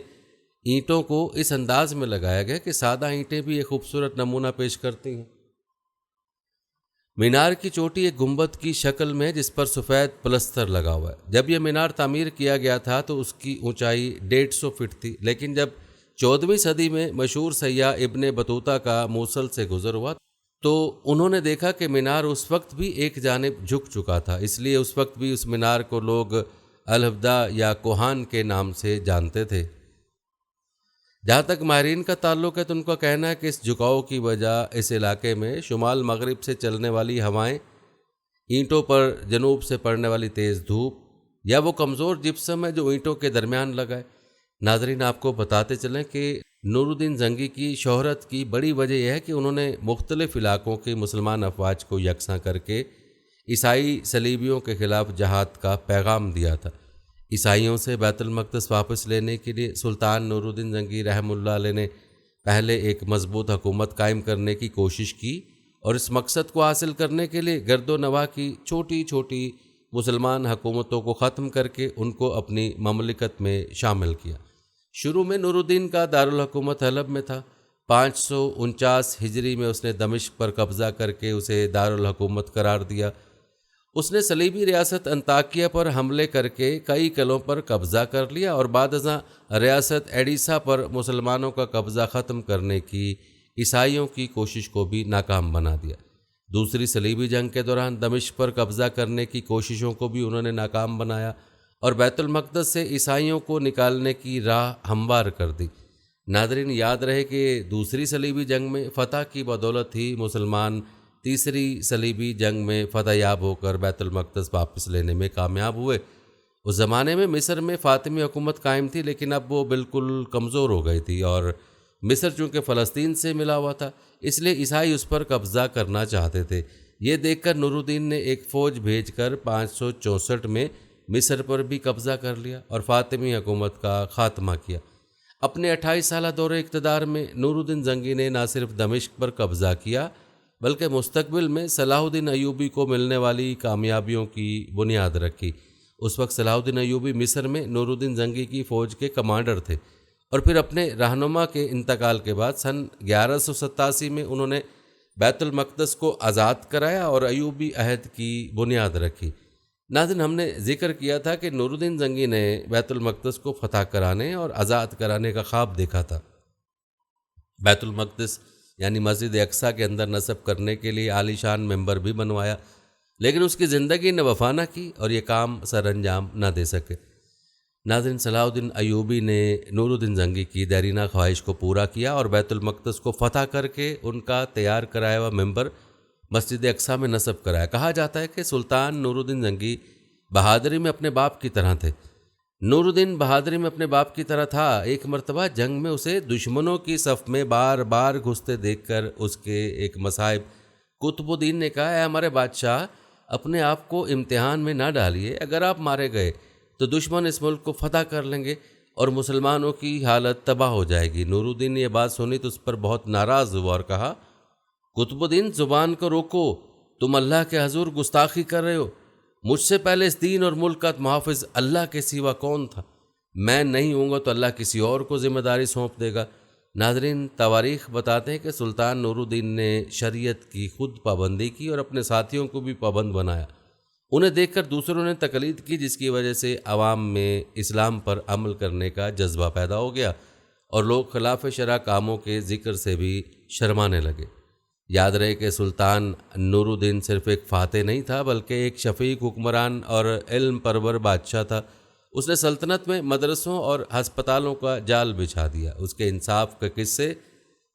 اینٹوں کو اس انداز میں لگایا گیا کہ سادہ اینٹیں بھی ایک خوبصورت نمونہ پیش کرتی ہیں۔ مینار کی چوٹی ایک گنبد کی شکل میں جس پر سفید پلستر لگا ہوا ہے۔ جب یہ مینار تعمیر کیا گیا تھا تو اس کی اونچائی 150 فٹ تھی، لیکن جب 14ویں صدی میں مشہور سیاح ابن بطوطہ کا موصل سے گزر ہوا تو انہوں نے دیکھا کہ مینار اس وقت بھی ایک جانب جھک چکا تھا، اس لیے اس وقت بھی اس مینار کو لوگ الہبدا یا کوہان کے نام سے جانتے تھے۔ جہاں تک ماہرین کا تعلق ہے تو ان کا کہنا ہے کہ اس جھکاؤ کی وجہ اس علاقے میں شمال مغرب سے چلنے والی ہوائیں، اینٹوں پر جنوب سے پڑنے والی تیز دھوپ یا وہ کمزور جپسم ہے جو اینٹوں کے درمیان لگا ہے۔ ناظرین، آپ کو بتاتے چلیں کہ نور الدین زنگی کی شہرت کی بڑی وجہ یہ ہے کہ انہوں نے مختلف علاقوں کے مسلمان افواج کو یکساں کر کے عیسائی صلیبیوں کے خلاف جہاد کا پیغام دیا تھا۔ عیسائیوں سے بیت المقدس واپس لینے کے لیے سلطان نور الدین زنگی رحمہ اللہ علیہ نے پہلے ایک مضبوط حکومت قائم کرنے کی کوشش کی اور اس مقصد کو حاصل کرنے کے لیے گرد و نواح کی چھوٹی چھوٹی مسلمان حکومتوں کو ختم کر کے ان کو اپنی مملکت میں شامل کیا۔ شروع میں نور الدین کا دارالحکومت حلب میں تھا۔ 549 ہجری میں اس نے دمشق پر قبضہ کر کے اسے دارالحکومت قرار دیا۔ اس نے صلیبی ریاست انطاکیہ پر حملے کر کے کئی قلعوں پر قبضہ کر لیا اور بعد ازاں ریاست ایڈیسا پر مسلمانوں کا قبضہ ختم کرنے کی عیسائیوں کی کوشش کو بھی ناکام بنا دیا۔ دوسری صلیبی جنگ کے دوران دمشق پر قبضہ کرنے کی کوششوں کو بھی انہوں نے ناکام بنایا اور بیت المقدس سے عیسائیوں کو نکالنے کی راہ ہموار کر دی۔ ناظرین، یاد رہے کہ دوسری صلیبی جنگ میں فتح کی بدولت ہی مسلمان تیسری صلیبی جنگ میں فتح یاب ہو کر بیت المقدس واپس لینے میں کامیاب ہوئے۔ اس زمانے میں مصر میں فاطمی حکومت قائم تھی، لیکن اب وہ بالکل کمزور ہو گئی تھی اور مصر چونکہ فلسطین سے ملا ہوا تھا، اس لیے عیسائی اس پر قبضہ کرنا چاہتے تھے۔ یہ دیکھ کر نور الدین نے ایک فوج بھیج کر 564 میں مصر پر بھی قبضہ کر لیا اور فاطمی حکومت کا خاتمہ کیا۔ اپنے 28 سالہ دور اقتدار میں نور الدین زنگی نے نہ صرف دمشق پر قبضہ کیا بلکہ مستقبل میں صلاح الدین ایوبی کو ملنے والی کامیابیوں کی بنیاد رکھی۔ اس وقت صلاح الدین ایوبی مصر میں نور الدین زنگی کی فوج کے کمانڈر تھے اور پھر اپنے رہنما کے انتقال کے بعد سن 1187 میں انہوں نے بیت المقدس کو آزاد کرایا اور ایوبی عہد کی بنیاد رکھی۔ ناظرین، ہم نے ذکر کیا تھا کہ نور الدین زنگی نے بیت المقدس کو فتح کرانے اور آزاد کرانے کا خواب دیکھا تھا۔ بیت المقدس یعنی مسجد اقصیٰ کے اندر نصب کرنے کے لیے عالی شان ممبر بھی بنوایا، لیکن اس کی زندگی نے وفا نہ کی اور یہ کام سر انجام نہ دے سکے۔ ناظرین، صلاح الدین ایوبی نے نور الدین زنگی کی دیرینہ خواہش کو پورا کیا اور بیت المقدس کو فتح کر کے ان کا تیار کرایا ہوا ممبر مسجد اقصیٰ میں نصب کرایا۔ کہا جاتا ہے کہ سلطان نور الدین زنگی بہادری میں اپنے باپ کی طرح تھے۔ نور الدین بہادری میں اپنے باپ کی طرح تھا۔ ایک مرتبہ جنگ میں اسے دشمنوں کی صف میں بار بار گھستے دیکھ کر اس کے ایک مصاحب قطب الدین نے کہا، اے ہمارے بادشاہ، اپنے آپ کو امتحان میں نہ ڈالیے، اگر آپ مارے گئے تو دشمن اس ملک کو فتح کر لیں گے اور مسلمانوں کی حالت تباہ ہو جائے گی۔ نور الدین نے یہ بات سنی تو اس پر بہت ناراض ہوا اور کہا، قطب الدین، زبان کو روکو، تم اللہ کے حضور گستاخی کر رہے ہو۔ مجھ سے پہلے اس دین اور ملک کا محافظ اللہ کے سوا کون تھا؟ میں نہیں ہوں گا تو اللہ کسی اور کو ذمہ داری سونپ دے گا۔ ناظرین، تواریخ بتاتے ہیں کہ سلطان نور الدین نے شریعت کی خود پابندی کی اور اپنے ساتھیوں کو بھی پابند بنایا۔ انہیں دیکھ کر دوسروں نے تقلید کی، جس کی وجہ سے عوام میں اسلام پر عمل کرنے کا جذبہ پیدا ہو گیا اور لوگ خلاف شرع کاموں کے ذکر سے بھی شرمانے لگے۔ یاد رہے کہ سلطان نور الدین صرف ایک فاتح نہیں تھا بلکہ ایک شفیق حکمران اور علم پرور بادشاہ تھا۔ اس نے سلطنت میں مدرسوں اور ہسپتالوں کا جال بچھا دیا۔ اس کے انصاف کے قصے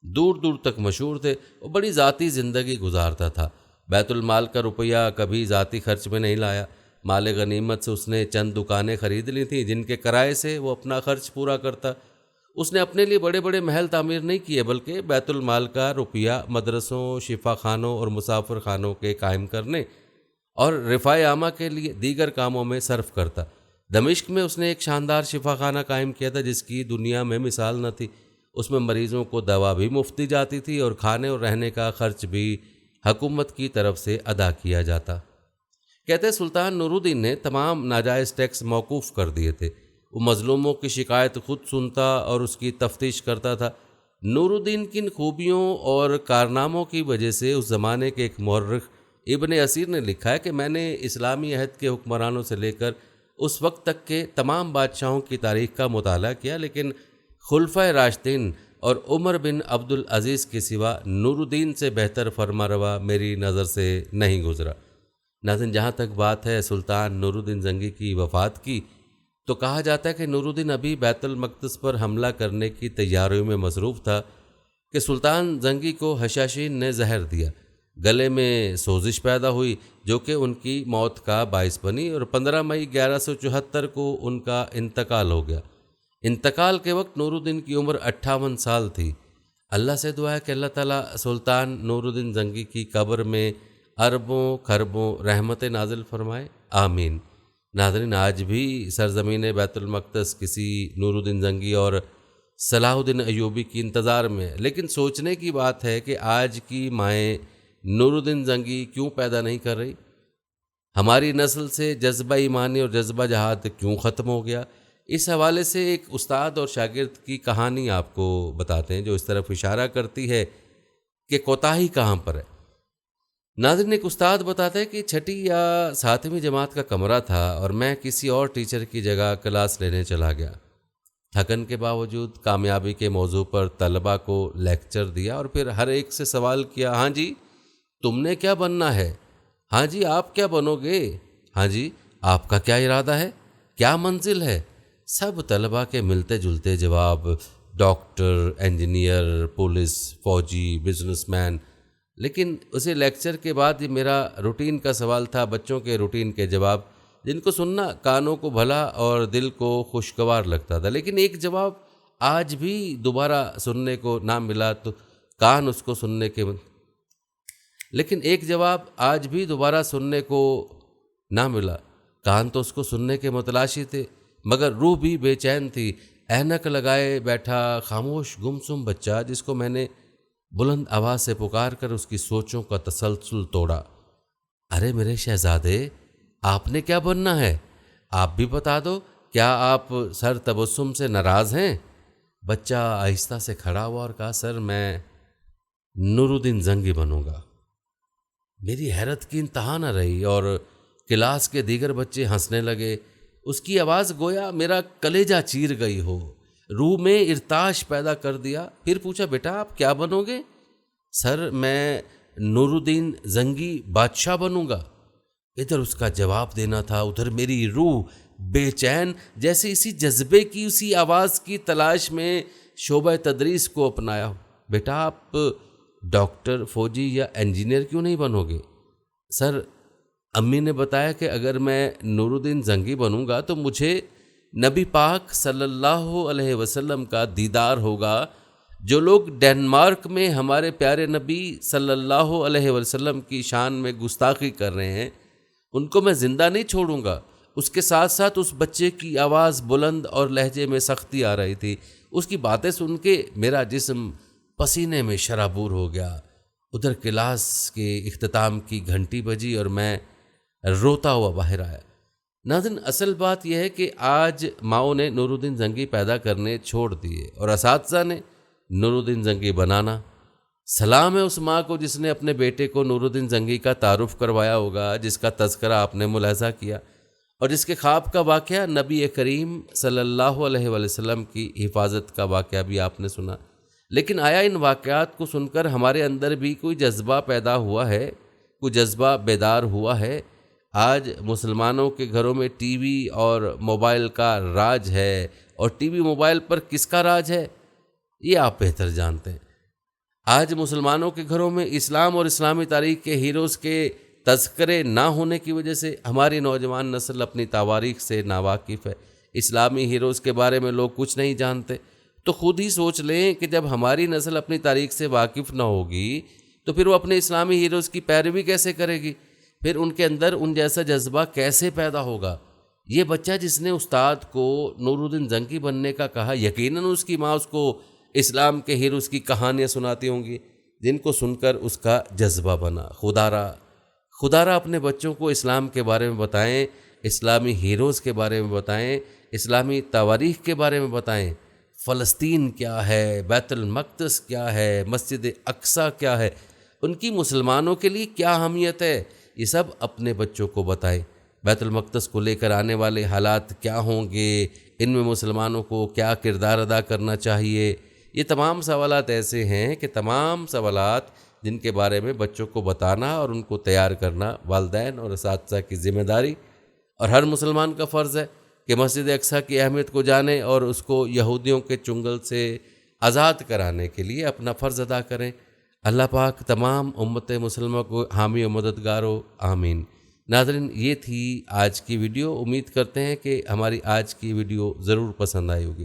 دور دور تک مشہور تھے۔ وہ بڑی ذاتی زندگی گزارتا تھا۔ بیت المال کا روپیہ کبھی ذاتی خرچ میں نہیں لایا۔ مال غنیمت سے اس نے چند دکانیں خرید لی تھیں جن کے کرائے سے وہ اپنا خرچ پورا کرتا۔ اس نے اپنے لیے بڑے بڑے محل تعمیر نہیں کیے بلکہ بیت المال کا روپیہ مدرسوں، شفا خانوں اور مسافر خانوں کے قائم کرنے اور رفاع عامہ کے لیے دیگر کاموں میں صرف کرتا۔ دمشق میں اس نے ایک شاندار شفا خانہ قائم کیا تھا جس کی دنیا میں مثال نہ تھی۔ اس میں مریضوں کو دوا بھی مفت دی جاتی تھی اور کھانے اور رہنے کا خرچ بھی حکومت کی طرف سے ادا کیا جاتا۔ کہتے ہیں سلطان نور الدین نے تمام ناجائز ٹیکس موقوف کر دیے تھے۔ وہ مظلوموں کی شکایت خود سنتا اور اس کی تفتیش کرتا تھا۔ نور الدین کی ان خوبیوں اور کارناموں کی وجہ سے اس زمانے کے ایک مورخ ابن اسیر نے لکھا ہے کہ میں نے اسلامی عہد کے حکمرانوں سے لے کر اس وقت تک کے تمام بادشاہوں کی تاریخ کا مطالعہ کیا، لیکن خلفائے راشدین اور عمر بن عبد العزیز کے سوا نور الدین سے بہتر فرمانروا میری نظر سے نہیں گزرا۔ ناظرین، جہاں تک بات ہے سلطان نور الدین زنگی کی وفات کی، تو کہا جاتا ہے کہ نور الدین ابھی بیت المقدس پر حملہ کرنے کی تیاریوں میں مصروف تھا کہ سلطان زنگی کو حشاشین نے زہر دیا، گلے میں سوزش پیدا ہوئی جو کہ ان کی موت کا باعث بنی، اور 15 مئی 1174 کو ان کا انتقال ہو گیا۔ انتقال کے وقت نور الدین کی عمر 58 سال تھی۔ اللہ سے دعا ہے کہ اللہ تعالیٰ سلطان نور الدین زنگی کی قبر میں اربوں خربوں رحمت نازل فرمائے، آمین۔ ناظرین، آج بھی سرزمین بیت المقدس کسی نور الدین زنگی اور صلاح الدین ایوبی کی انتظار میں ہے، لیکن سوچنے کی بات ہے کہ آج کی مائیں نور الدین زنگی کیوں پیدا نہیں کر رہی؟ ہماری نسل سے جذبہ ایمانی اور جذبہ جہاد کیوں ختم ہو گیا؟ اس حوالے سے ایک استاد اور شاگرد کی کہانی آپ کو بتاتے ہیں جو اس طرف اشارہ کرتی ہے کہ کوتاہی کہاں پر ہے۔ ناظرین، ایک استاد بتاتا ہے کہ 6ٹھی یا 7ویں جماعت کا کمرہ تھا اور میں کسی اور ٹیچر کی جگہ کلاس لینے چلا گیا۔ تھکن کے باوجود کامیابی کے موضوع پر طلباء کو لیکچر دیا اور پھر ہر ایک سے سوال کیا، ہاں جی تم نے کیا بننا ہے؟ ہاں جی آپ کیا بنو گے؟ ہاں جی آپ کا کیا ارادہ ہے؟ کیا منزل ہے؟ سب طلباء کے ملتے جلتے جواب ڈاکٹر، انجینئر، پولیس، فوجی، بزنس مین۔ لیکن اسی لیکچر کے بعد یہ میرا روٹین کا سوال تھا، بچوں کے روٹین کے جواب جن کو سننا کانوں کو بھلا اور دل کو خوشگوار لگتا تھا، لیکن ایک جواب آج بھی دوبارہ سننے کو نہ ملا تو کان اس کو سننے کے لیکن ایک جواب آج بھی دوبارہ سننے کو نہ ملا، کان تو اس کو سننے کے متلاشی تھے مگر روح بھی بے چین تھی۔ اینک لگائے بیٹھا خاموش گمسم بچہ جس کو میں نے بلند آواز سے پکار کر اس کی سوچوں کا تسلسل توڑا۔ ارے میرے شہزادے، آپ نے کیا بننا ہے؟ آپ بھی بتا دو، کیا آپ سر تبسم سے ناراض ہیں؟ بچہ آہستہ سے کھڑا ہوا اور کہا، سر میں نور الدین زنگی بنوں گا۔ میری حیرت کی انتہا نہ رہی اور کلاس کے دیگر بچے ہنسنے لگے۔ اس کی آواز گویا میرا کلیجہ چیر گئی ہو، روح میں ارتعاش پیدا کر دیا۔ پھر پوچھا، بیٹا آپ کیا بنو گے؟ سر میں نور الدین زنگی بادشاہ بنوں گا۔ ادھر اس کا جواب دینا تھا، ادھر میری روح بے چین، جیسے اسی جذبے کی اسی آواز کی تلاش میں شعبہ تدریس کو اپنایا ہو۔ بیٹا آپ ڈاکٹر، فوجی یا انجینئر کیوں نہیں بنو گے؟ سر امی نے بتایا کہ اگر میں نور الدین زنگی بنوں گا تو مجھے نبی پاک صلی اللہ علیہ وسلم کا دیدار ہوگا۔ جو لوگ ڈنمارک میں ہمارے پیارے نبی صلی اللہ علیہ وسلم کی شان میں گستاخی کر رہے ہیں ان کو میں زندہ نہیں چھوڑوں گا۔ اس کے ساتھ ساتھ اس بچے کی آواز بلند اور لہجے میں سختی آ رہی تھی۔ اس کی باتیں سن کے میرا جسم پسینے میں شرابور ہو گیا۔ ادھر کلاس کے اختتام کی گھنٹی بجی اور میں روتا ہوا باہر آیا۔ ناظرین، اصل بات یہ ہے کہ آج ماؤں نے نور الدین زنگی پیدا کرنے چھوڑ دیے اور اساتذہ نے نور الدین زنگی بنانا۔ سلام ہے اس ماں کو جس نے اپنے بیٹے کو نور الدین زنگی کا تعارف کروایا ہوگا، جس کا تذکرہ آپ نے ملاحظہ کیا اور جس کے خواب کا واقعہ نبی کریم صلی اللہ علیہ وسلم کی حفاظت کا واقعہ بھی آپ نے سنا۔ لیکن آیا ان واقعات کو سن کر ہمارے اندر بھی کوئی جذبہ پیدا ہوا ہے، کوئی جذبہ بیدار ہوا ہے؟ آج مسلمانوں کے گھروں میں ٹی وی اور موبائل کا راج ہے، اور ٹی وی موبائل پر کس کا راج ہے یہ آپ بہتر جانتے ہیں۔ آج مسلمانوں کے گھروں میں اسلام اور اسلامی تاریخ کے ہیروز کے تذکرے نہ ہونے کی وجہ سے ہماری نوجوان نسل اپنی تواریخ سے ناواقف ہے۔ اسلامی ہیروز کے بارے میں لوگ کچھ نہیں جانتے۔ تو خود ہی سوچ لیں کہ جب ہماری نسل اپنی تاریخ سے واقف نہ ہوگی تو پھر وہ اپنے اسلامی ہیروز کی پیروی کیسے کرے گی؟ پھر ان کے اندر ان جیسا جذبہ کیسے پیدا ہوگا؟ یہ بچہ جس نے استاد کو نور الدین زنگی بننے کا کہا، یقیناً اس کی ماں اس کو اسلام کے ہیروز کی کہانیاں سناتی ہوں گی جن کو سن کر اس کا جذبہ بنا۔ خدا را اپنے بچوں کو اسلام کے بارے میں بتائیں، اسلامی ہیروز کے بارے میں بتائیں، اسلامی تواریخ کے بارے میں بتائیں۔ فلسطین کیا ہے، بیت المقدس کیا ہے، مسجد اقصی کیا ہے، ان کی مسلمانوں کے لیے کیا اہمیت ہے، یہ سب اپنے بچوں کو بتائیں۔ بیت المقدس کو لے کر آنے والے حالات کیا ہوں گے، ان میں مسلمانوں کو کیا کردار ادا کرنا چاہیے، یہ تمام سوالات ایسے ہیں کہ تمام سوالات جن کے بارے میں بچوں کو بتانا اور ان کو تیار کرنا والدین اور اساتذہ کی ذمہ داری اور ہر مسلمان کا فرض ہے کہ مسجد اقصیٰ کی اہمیت کو جانے اور اس کو یہودیوں کے چنگل سے آزاد کرانے کے لیے اپنا فرض ادا کریں۔ اللہ پاک تمام امت مسلمہ کو حامی و مددگار ہو، آمین۔ ناظرین، یہ تھی آج کی ویڈیو۔ امید کرتے ہیں کہ ہماری آج کی ویڈیو ضرور پسند آئی ہوگی۔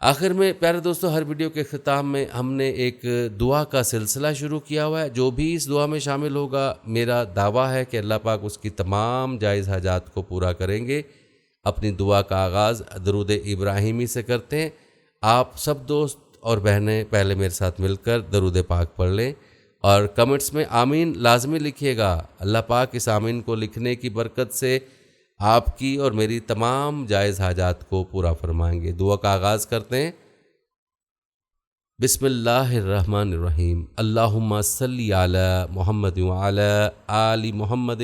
آخر میں پیارے دوستو، ہر ویڈیو کے ختام میں ہم نے ایک دعا کا سلسلہ شروع کیا ہوا ہے۔ جو بھی اس دعا میں شامل ہوگا، میرا دعویٰ ہے کہ اللہ پاک اس کی تمام جائز حاجات کو پورا کریں گے۔ اپنی دعا کا آغاز درود ابراہیمی سے کرتے ہیں۔ آپ سب دوست اور بہنیں پہلے میرے ساتھ مل کر درود پاک پڑھ لیں اور کمنٹس میں آمین لازمی لکھیے گا۔ اللہ پاک اس آمین کو لکھنے کی برکت سے آپ کی اور میری تمام جائز حاجات کو پورا فرمائیں گے۔ دعا کا آغاز کرتے ہیں۔ بسم اللہ الرحمن الرحیم۔ اللہم صلی علی محمد وعلی آل محمد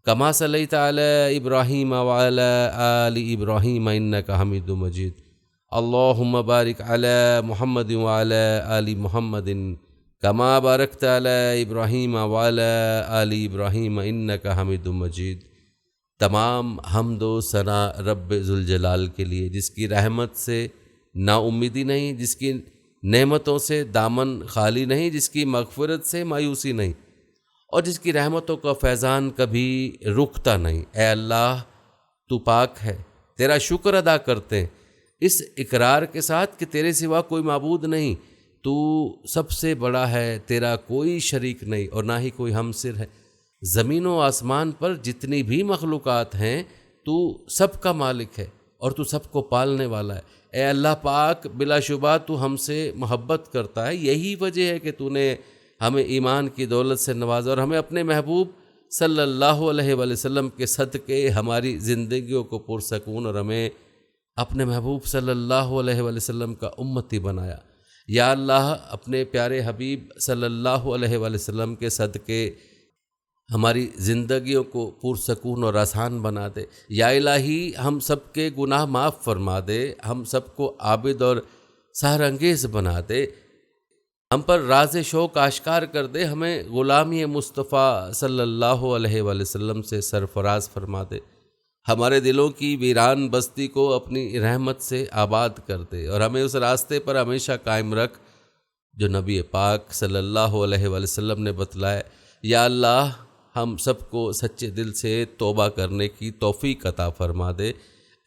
کما صلیت علی ابراہیم وعلی آل ابراہیم انک حمید مجید۔ اللہم بارک علی محمد وعلی آل محمد کما بارکت علی ابراہیم وعلی آل ابراہیم انک حمید مجید۔ تمام حمد و ثنا رب ذوالجلال کے لیے، جس کی رحمت سے نا امیدی نہیں، جس کی نعمتوں سے دامن خالی نہیں، جس کی مغفرت سے مایوسی نہیں، اور جس کی رحمتوں کا فیضان کبھی رکتا نہیں۔ اے اللہ، تو پاک ہے، تیرا شکر ادا کرتے ہیں اس اقرار کے ساتھ کہ تیرے سوا کوئی معبود نہیں، تو سب سے بڑا ہے، تیرا کوئی شریک نہیں اور نہ ہی کوئی ہمسر ہے۔ زمین و آسمان پر جتنی بھی مخلوقات ہیں، تو سب کا مالک ہے اور تو سب کو پالنے والا ہے۔ اے اللہ پاک، بلا شبہ تو ہم سے محبت کرتا ہے، یہی وجہ ہے کہ تو نے ہمیں ایمان کی دولت سے نوازا اور ہمیں اپنے محبوب صلی اللہ علیہ وآلہ وسلم کے صدقے ہماری زندگیوں کو پرسکون اور ہمیں اپنے محبوب صلی اللہ علیہ وآلہ وسلم کا امتی بنایا۔ یا اللہ، اپنے پیارے حبیب صلی اللہ علیہ وآلہ وسلم کے صدقے ہماری زندگیوں کو پرسکون اور آسان بنا دے۔ یا الہی، ہم سب کے گناہ معاف فرما دے، ہم سب کو عابد اور سحر انگیز بنا دے، ہم پر راز شوق آشکار کر دے، ہمیں غلامی مصطفیٰ صلی اللہ علیہ وآلہ وسلم سے سرفراز فرما دے، ہمارے دلوں کی ویران بستی کو اپنی رحمت سے آباد کر دے اور ہمیں اس راستے پر ہمیشہ قائم رکھ جو نبی پاک صلی اللہ علیہ وآلہ وسلم نے بتلائے۔ یا اللہ، ہم سب کو سچے دل سے توبہ کرنے کی توفیق عطا فرما دے۔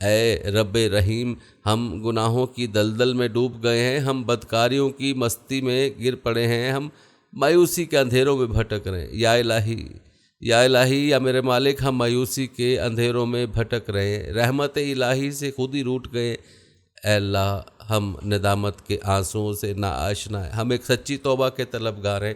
اے رب رحیم، ہم گناہوں کی دلدل میں ڈوب گئے ہیں، ہم بدکاریوں کی مستی میں گر پڑے ہیں، ہم مایوسی کے اندھیروں میں بھٹک رہے ہیں۔ یا الہی، یا الہی، یا میرے مالک، ہم مایوسی کے اندھیروں میں بھٹک رہے ہیں، رحمت الہی سے خود ہی روٹ گئے۔ اے اللہ، ہم ندامت کے آنسوؤں سے نا آشنا ہیں، ہم ایک سچی توبہ کے طلبگار ہیں۔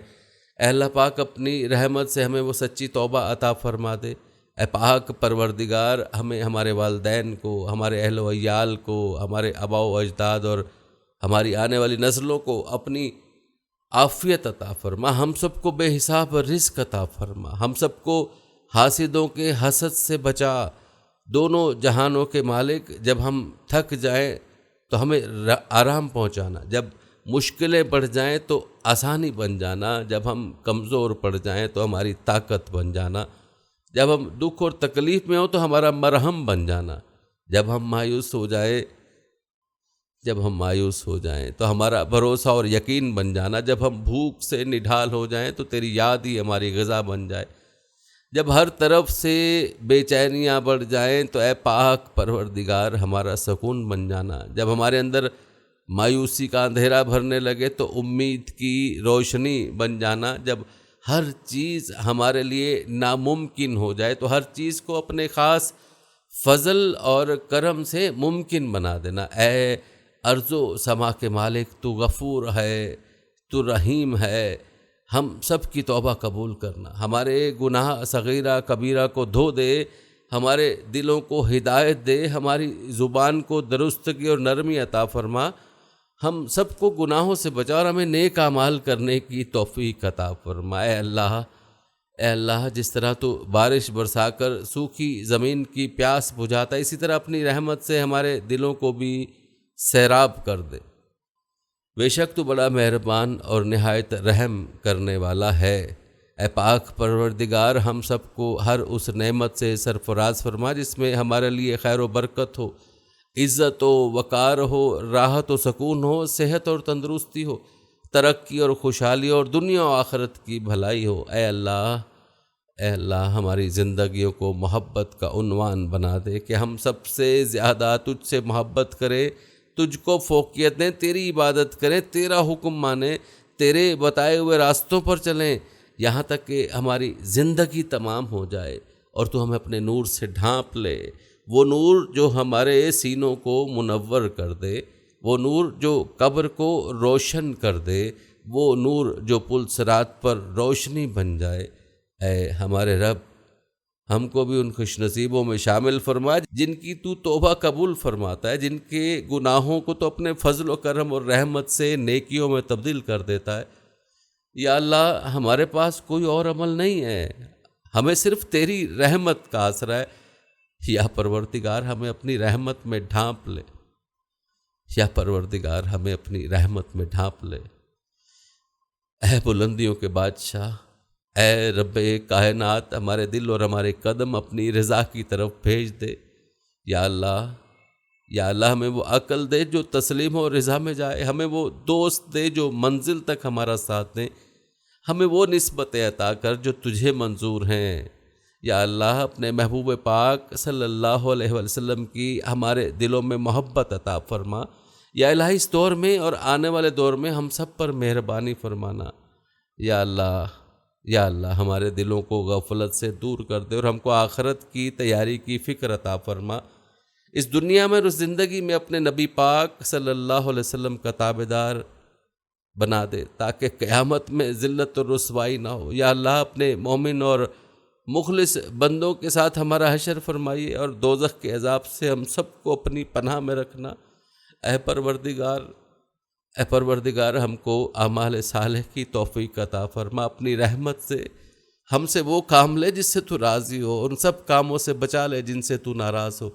اے اللہ پاک، اپنی رحمت سے ہمیں وہ سچی توبہ عطا فرما دے۔ اے پاک پروردگار، ہمیں ہمارے والدین کو، ہمارے اہل و عیال کو، ہمارے آباء و اجداد اور ہماری آنے والی نسلوں کو اپنی عافیت عطا فرما، ہم سب کو بے حساب رزق عطا فرما، ہم سب کو حاسدوں کے حسد سے بچا۔ دونوں جہانوں کے مالک، جب ہم تھک جائیں تو ہمیں آرام پہنچانا، جب مشکلیں بڑھ جائیں تو آسانی بن جانا، جب ہم کمزور پڑ جائیں تو ہماری طاقت بن جانا، جب ہم دکھ اور تکلیف میں ہوں تو ہمارا مرہم بن جانا، جب ہم مایوس ہو جائیں تو ہمارا بھروسہ اور یقین بن جانا، جب ہم بھوک سے نڈھال ہو جائیں تو تیری یاد ہی ہماری غذا بن جائے، جب ہر طرف سے بے چینیاں بڑھ جائیں تو اے پاک پروردگار ہمارا سکون بن جانا، جب ہمارے اندر مایوسی کا اندھیرا بھرنے لگے تو امید کی روشنی بن جانا، جب ہر چیز ہمارے لیے ناممکن ہو جائے تو ہر چیز کو اپنے خاص فضل اور کرم سے ممکن بنا دینا۔ اے ارض و سما کے مالک، تو غفور ہے، تو رحیم ہے، ہم سب کی توبہ قبول کرنا، ہمارے گناہ صغیرہ کبیرہ کو دھو دے، ہمارے دلوں کو ہدایت دے، ہماری زبان کو درستگی اور نرمی عطا فرما، ہم سب کو گناہوں سے بچا اور ہمیں نیک اعمال کرنے کی توفیق عطا فرما۔ اے اللہ، جس طرح تو بارش برسا کر سوکھی زمین کی پیاس بجھاتا ہے، اسی طرح اپنی رحمت سے ہمارے دلوں کو بھی سیراب کر دے۔ بے شک تو بڑا مہربان اور نہایت رحم کرنے والا ہے۔ اے پاک پروردگار، ہم سب کو ہر اس نعمت سے سرفراز فرما جس میں ہمارے لیے خیر و برکت ہو، عزت و وقار ہو، راحت و سکون ہو، صحت اور تندرستی ہو، ترقی اور خوشحالی اور دنیا و آخرت کی بھلائی ہو۔ اے اللہ، ہماری زندگیوں کو محبت کا عنوان بنا دے کہ ہم سب سے زیادہ تجھ سے محبت کریں، تجھ کو فوقیت دیں، تیری عبادت کریں، تیرا حکم مانیں، تیرے بتائے ہوئے راستوں پر چلیں، یہاں تک کہ ہماری زندگی تمام ہو جائے اور تو ہمیں اپنے نور سے ڈھانپ لے، وہ نور جو ہمارے سینوں کو منور کر دے، وہ نور جو قبر کو روشن کر دے، وہ نور جو پل صراط پر روشنی بن جائے۔ اے ہمارے رب، ہم کو بھی ان خوش نصیبوں میں شامل فرما جن کی تو توبہ قبول فرماتا ہے، جن کے گناہوں کو تو اپنے فضل و کرم اور رحمت سے نیکیوں میں تبدیل کر دیتا ہے۔ یا اللہ، ہمارے پاس کوئی اور عمل نہیں ہے، ہمیں صرف تیری رحمت کا آسرا ہے۔ یا پروردگار، ہمیں اپنی رحمت میں ڈھانپ لے، یا پروردگار، ہمیں اپنی رحمت میں ڈھانپ لے۔ اے بلندیوں کے بادشاہ، اے رب کائنات، ہمارے دل اور ہمارے قدم اپنی رضا کی طرف بھیج دے۔ یا اللہ، ہمیں وہ عقل دے جو تسلیم و رضا میں جائے، ہمیں وہ دوست دے جو منزل تک ہمارا ساتھ دیں، ہمیں وہ نسبتیں عطا کر جو تجھے منظور ہیں۔ یا اللہ، اپنے محبوب پاک صلی اللہ علیہ وسلم کی ہمارے دلوں میں محبت عطا فرما۔ یا الہ، اس دور میں اور آنے والے دور میں ہم سب پر مہربانی فرمانا۔ یا اللہ، ہمارے دلوں کو غفلت سے دور کر دے اور ہم کو آخرت کی تیاری کی فکر عطا فرما۔ اس دنیا میں اور اس زندگی میں اپنے نبی پاک صلی اللہ علیہ وسلم کا تابعدار بنا دے تاکہ قیامت میں ذلت اور رسوائی نہ ہو۔ یا اللہ، اپنے مومن اور مخلص بندوں کے ساتھ ہمارا حشر فرمائیے اور دوزخ کے عذاب سے ہم سب کو اپنی پناہ میں رکھنا۔ اے پروردگار، ہم کو اعمال صالح کی توفیق عطا فرما، اپنی رحمت سے ہم سے وہ کام لے جس سے تو راضی ہو، ان سب کاموں سے بچا لے جن سے تو ناراض ہو۔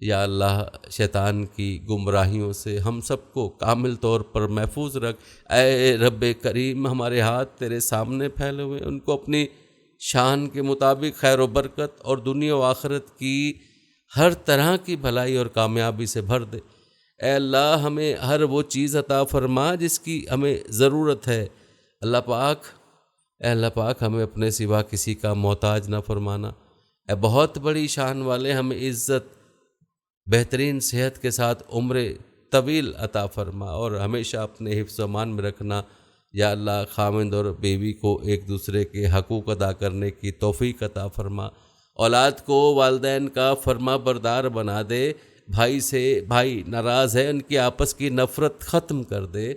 یا اللہ، شیطان کی گمراہیوں سے ہم سب کو کامل طور پر محفوظ رکھ۔ اے رب کریم، ہمارے ہاتھ تیرے سامنے پھیلے ہوئے، ان کو اپنی شان کے مطابق خیر و برکت اور دنیا و آخرت کی ہر طرح کی بھلائی اور کامیابی سے بھر دے۔ اے اللہ، ہمیں ہر وہ چیز عطا فرما جس کی ہمیں ضرورت ہے۔ اے اللہ پاک، ہمیں اپنے سوا کسی کا محتاج نہ فرمانا۔ اے بہت بڑی شان والے، ہمیں عزت، بہترین صحت کے ساتھ عمر طویل عطا فرما اور ہمیشہ اپنے حفظ و امان میں رکھنا۔ یا اللہ، خاوند اور بیوی کو ایک دوسرے کے حقوق ادا کرنے کی توفیق عطا فرما، اولاد کو والدین کا فرما بردار بنا دے، بھائی سے بھائی ناراض ہے ان کی آپس کی نفرت ختم کر دے۔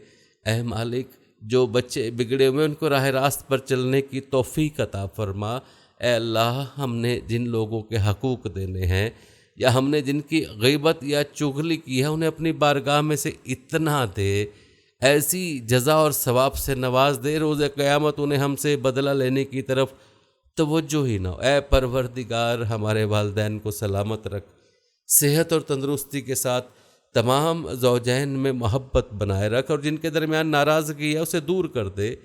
اے مالک، جو بچے بگڑے ہوئے ان کو راہ راست پر چلنے کی توفیق عطا فرما۔ اے اللہ، ہم نے جن لوگوں کے حقوق دینے ہیں یا ہم نے جن کی غیبت یا چغلی کی ہے، انہیں اپنی بارگاہ میں سے اتنا دے، ایسی جزا اور ثواب سے نواز دے، روز قیامت انہیں ہم سے بدلہ لینے کی طرف توجہ ہی نہ ہو۔ اے پروردگار، ہمارے والدین کو سلامت رکھ، صحت اور تندرستی کے ساتھ تمام زوجین میں محبت بنائے رکھ، اور جن کے درمیان ناراضگی ہے اسے دور کر دے۔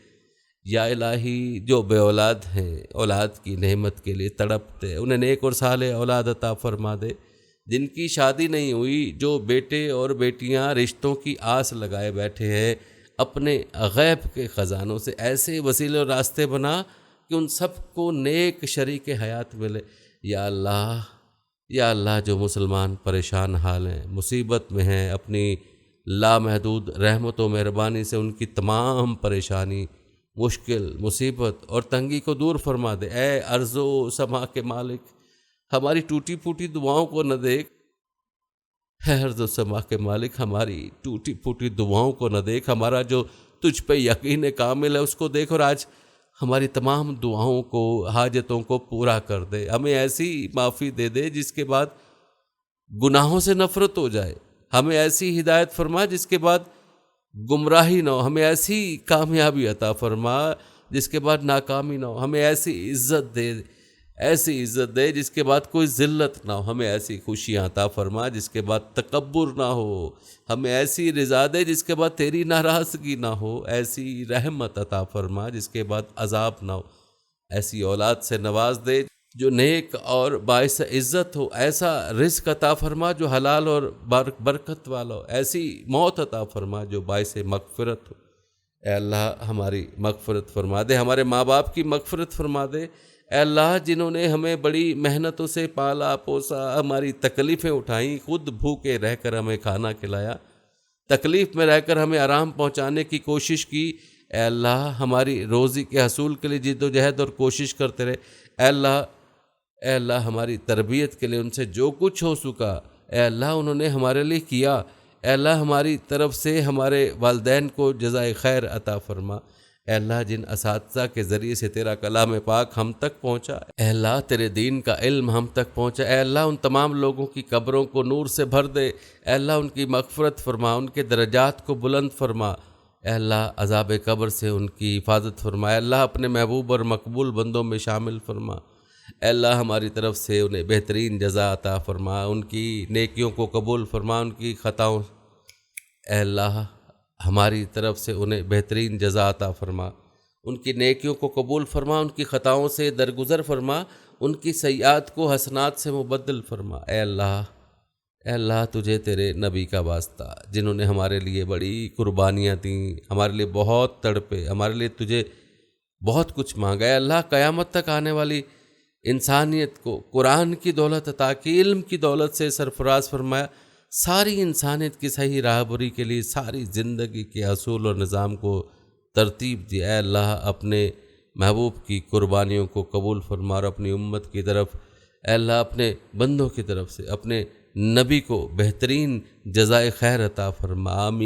یا الہی، جو بے اولاد ہیں، اولاد کی نعمت کے لیے تڑپتے، انہیں نیک اور صالح اولاد عطا فرما دے۔ جن کی شادی نہیں ہوئی، جو بیٹے اور بیٹیاں رشتوں کی آس لگائے بیٹھے ہیں، اپنے غیب کے خزانوں سے ایسے وسیلے اور راستے بنا کہ ان سب کو نیک شریک حیات ملے۔ یا اللہ، جو مسلمان پریشان حال ہیں، مصیبت میں ہیں، اپنی لامحدود رحمت و مہربانی سے ان کی تمام پریشانی، مشکل، مصیبت اور تنگی کو دور فرما دے۔ اے ارض و سما کے مالک، ہماری ٹوٹی پھوٹی دعاؤں کو نہ دیکھ۔ اے ارض و سما کے مالک، ہماری ٹوٹی پھوٹی دعاؤں کو نہ دیکھ، ہمارا جو تجھ پہ یقین کامل ہے اس کو دیکھ، اور آج ہماری تمام دعاؤں کو، حاجتوں کو پورا کر دے۔ ہمیں ایسی معافی دے دے جس کے بعد گناہوں سے نفرت ہو جائے، ہمیں ایسی ہدایت فرما جس کے بعد گمراہی نہ ہو، ہمیں ایسی کامیابی عطا فرما جس کے بعد ناکامی نہ ہو، ہمیں ایسی عزت دے جس کے بعد کوئی ذلت نہ ہو، ہمیں ایسی خوشیاں عطا فرما جس کے بعد تکبر نہ ہو، ہمیں ایسی رضا دے جس کے بعد تیری ناراضگی نہ ہو، ایسی رحمت عطا فرما جس کے بعد عذاب نہ ہو، ایسی اولاد سے نواز دے جو نیک اور باعث عزت ہو، ایسا رزق عطا فرما جو حلال اور برکت والا ہو، ایسی موت عطا فرما جو باعث مغفرت ہو۔ اے اللہ ہماری مغفرت فرما دے، ہمارے ماں باپ کی مغفرت فرما دے۔ اے اللہ جنہوں نے ہمیں بڑی محنتوں سے پالا پوسا، ہماری تکلیفیں اٹھائیں، خود بھوکے رہ کر ہمیں کھانا کھلایا، تکلیف میں رہ کر ہمیں آرام پہنچانے کی کوشش کی، اے اللہ ہماری روزی کے حصول کے لیے جد و جہد اور کوشش کرتے رہے۔ اے اللہ ہماری تربیت کے لیے ان سے جو کچھ ہو سکا اے اللہ انہوں نے ہمارے لیے کیا، اے اللہ ہماری طرف سے ہمارے والدین کو جزائے خیر عطا فرما۔ اے اللہ جن اساتذہ کے ذریعے سے تیرا کلام پاک ہم تک پہنچا، اے اللہ تیرے دین کا علم ہم تک پہنچا، اے اللہ ان تمام لوگوں کی قبروں کو نور سے بھر دے، اے اللہ ان کی مغفرت فرما، ان کے درجات کو بلند فرما، اے اللہ عذاب قبر سے ان کی حفاظت فرما، اے اللہ اپنے محبوب اور مقبول بندوں میں شامل فرما، اے اللہ ہماری طرف سے انہیں بہترین جزا عطا فرما، ان کی نیکیوں کو قبول فرما، ان کی خطاؤں اے اللہ ہماری طرف سے انہیں بہترین جزا عطا فرما، ان کی نیکیوں کو قبول فرما، ان کی خطاؤں سے درگزر فرما، ان کی سیئات کو حسنات سے مبدل فرما۔ اے اللہ تجھے تیرے نبی کا واسطہ جنہوں نے ہمارے لیے بڑی قربانیاں دیں، ہمارے لیے بہت تڑپے، ہمارے لیے تجھے بہت کچھ مانگا، اے اللہ قیامت تک آنے والی انسانیت کو قرآن کی دولت عطا کی، علم کی دولت سے سرفراز فرمایا، ساری انسانیت کی صحیح راہبری کے لیے ساری زندگی کے اصول اور نظام کو ترتیب دیا۔ اے اللہ اپنے محبوب کی قربانیوں کو قبول فرما اور اپنی امت کی طرف اے اللہ اپنے بندوں کی طرف سے اپنے نبی کو بہترین جزائے خیر عطا فرما، آمین۔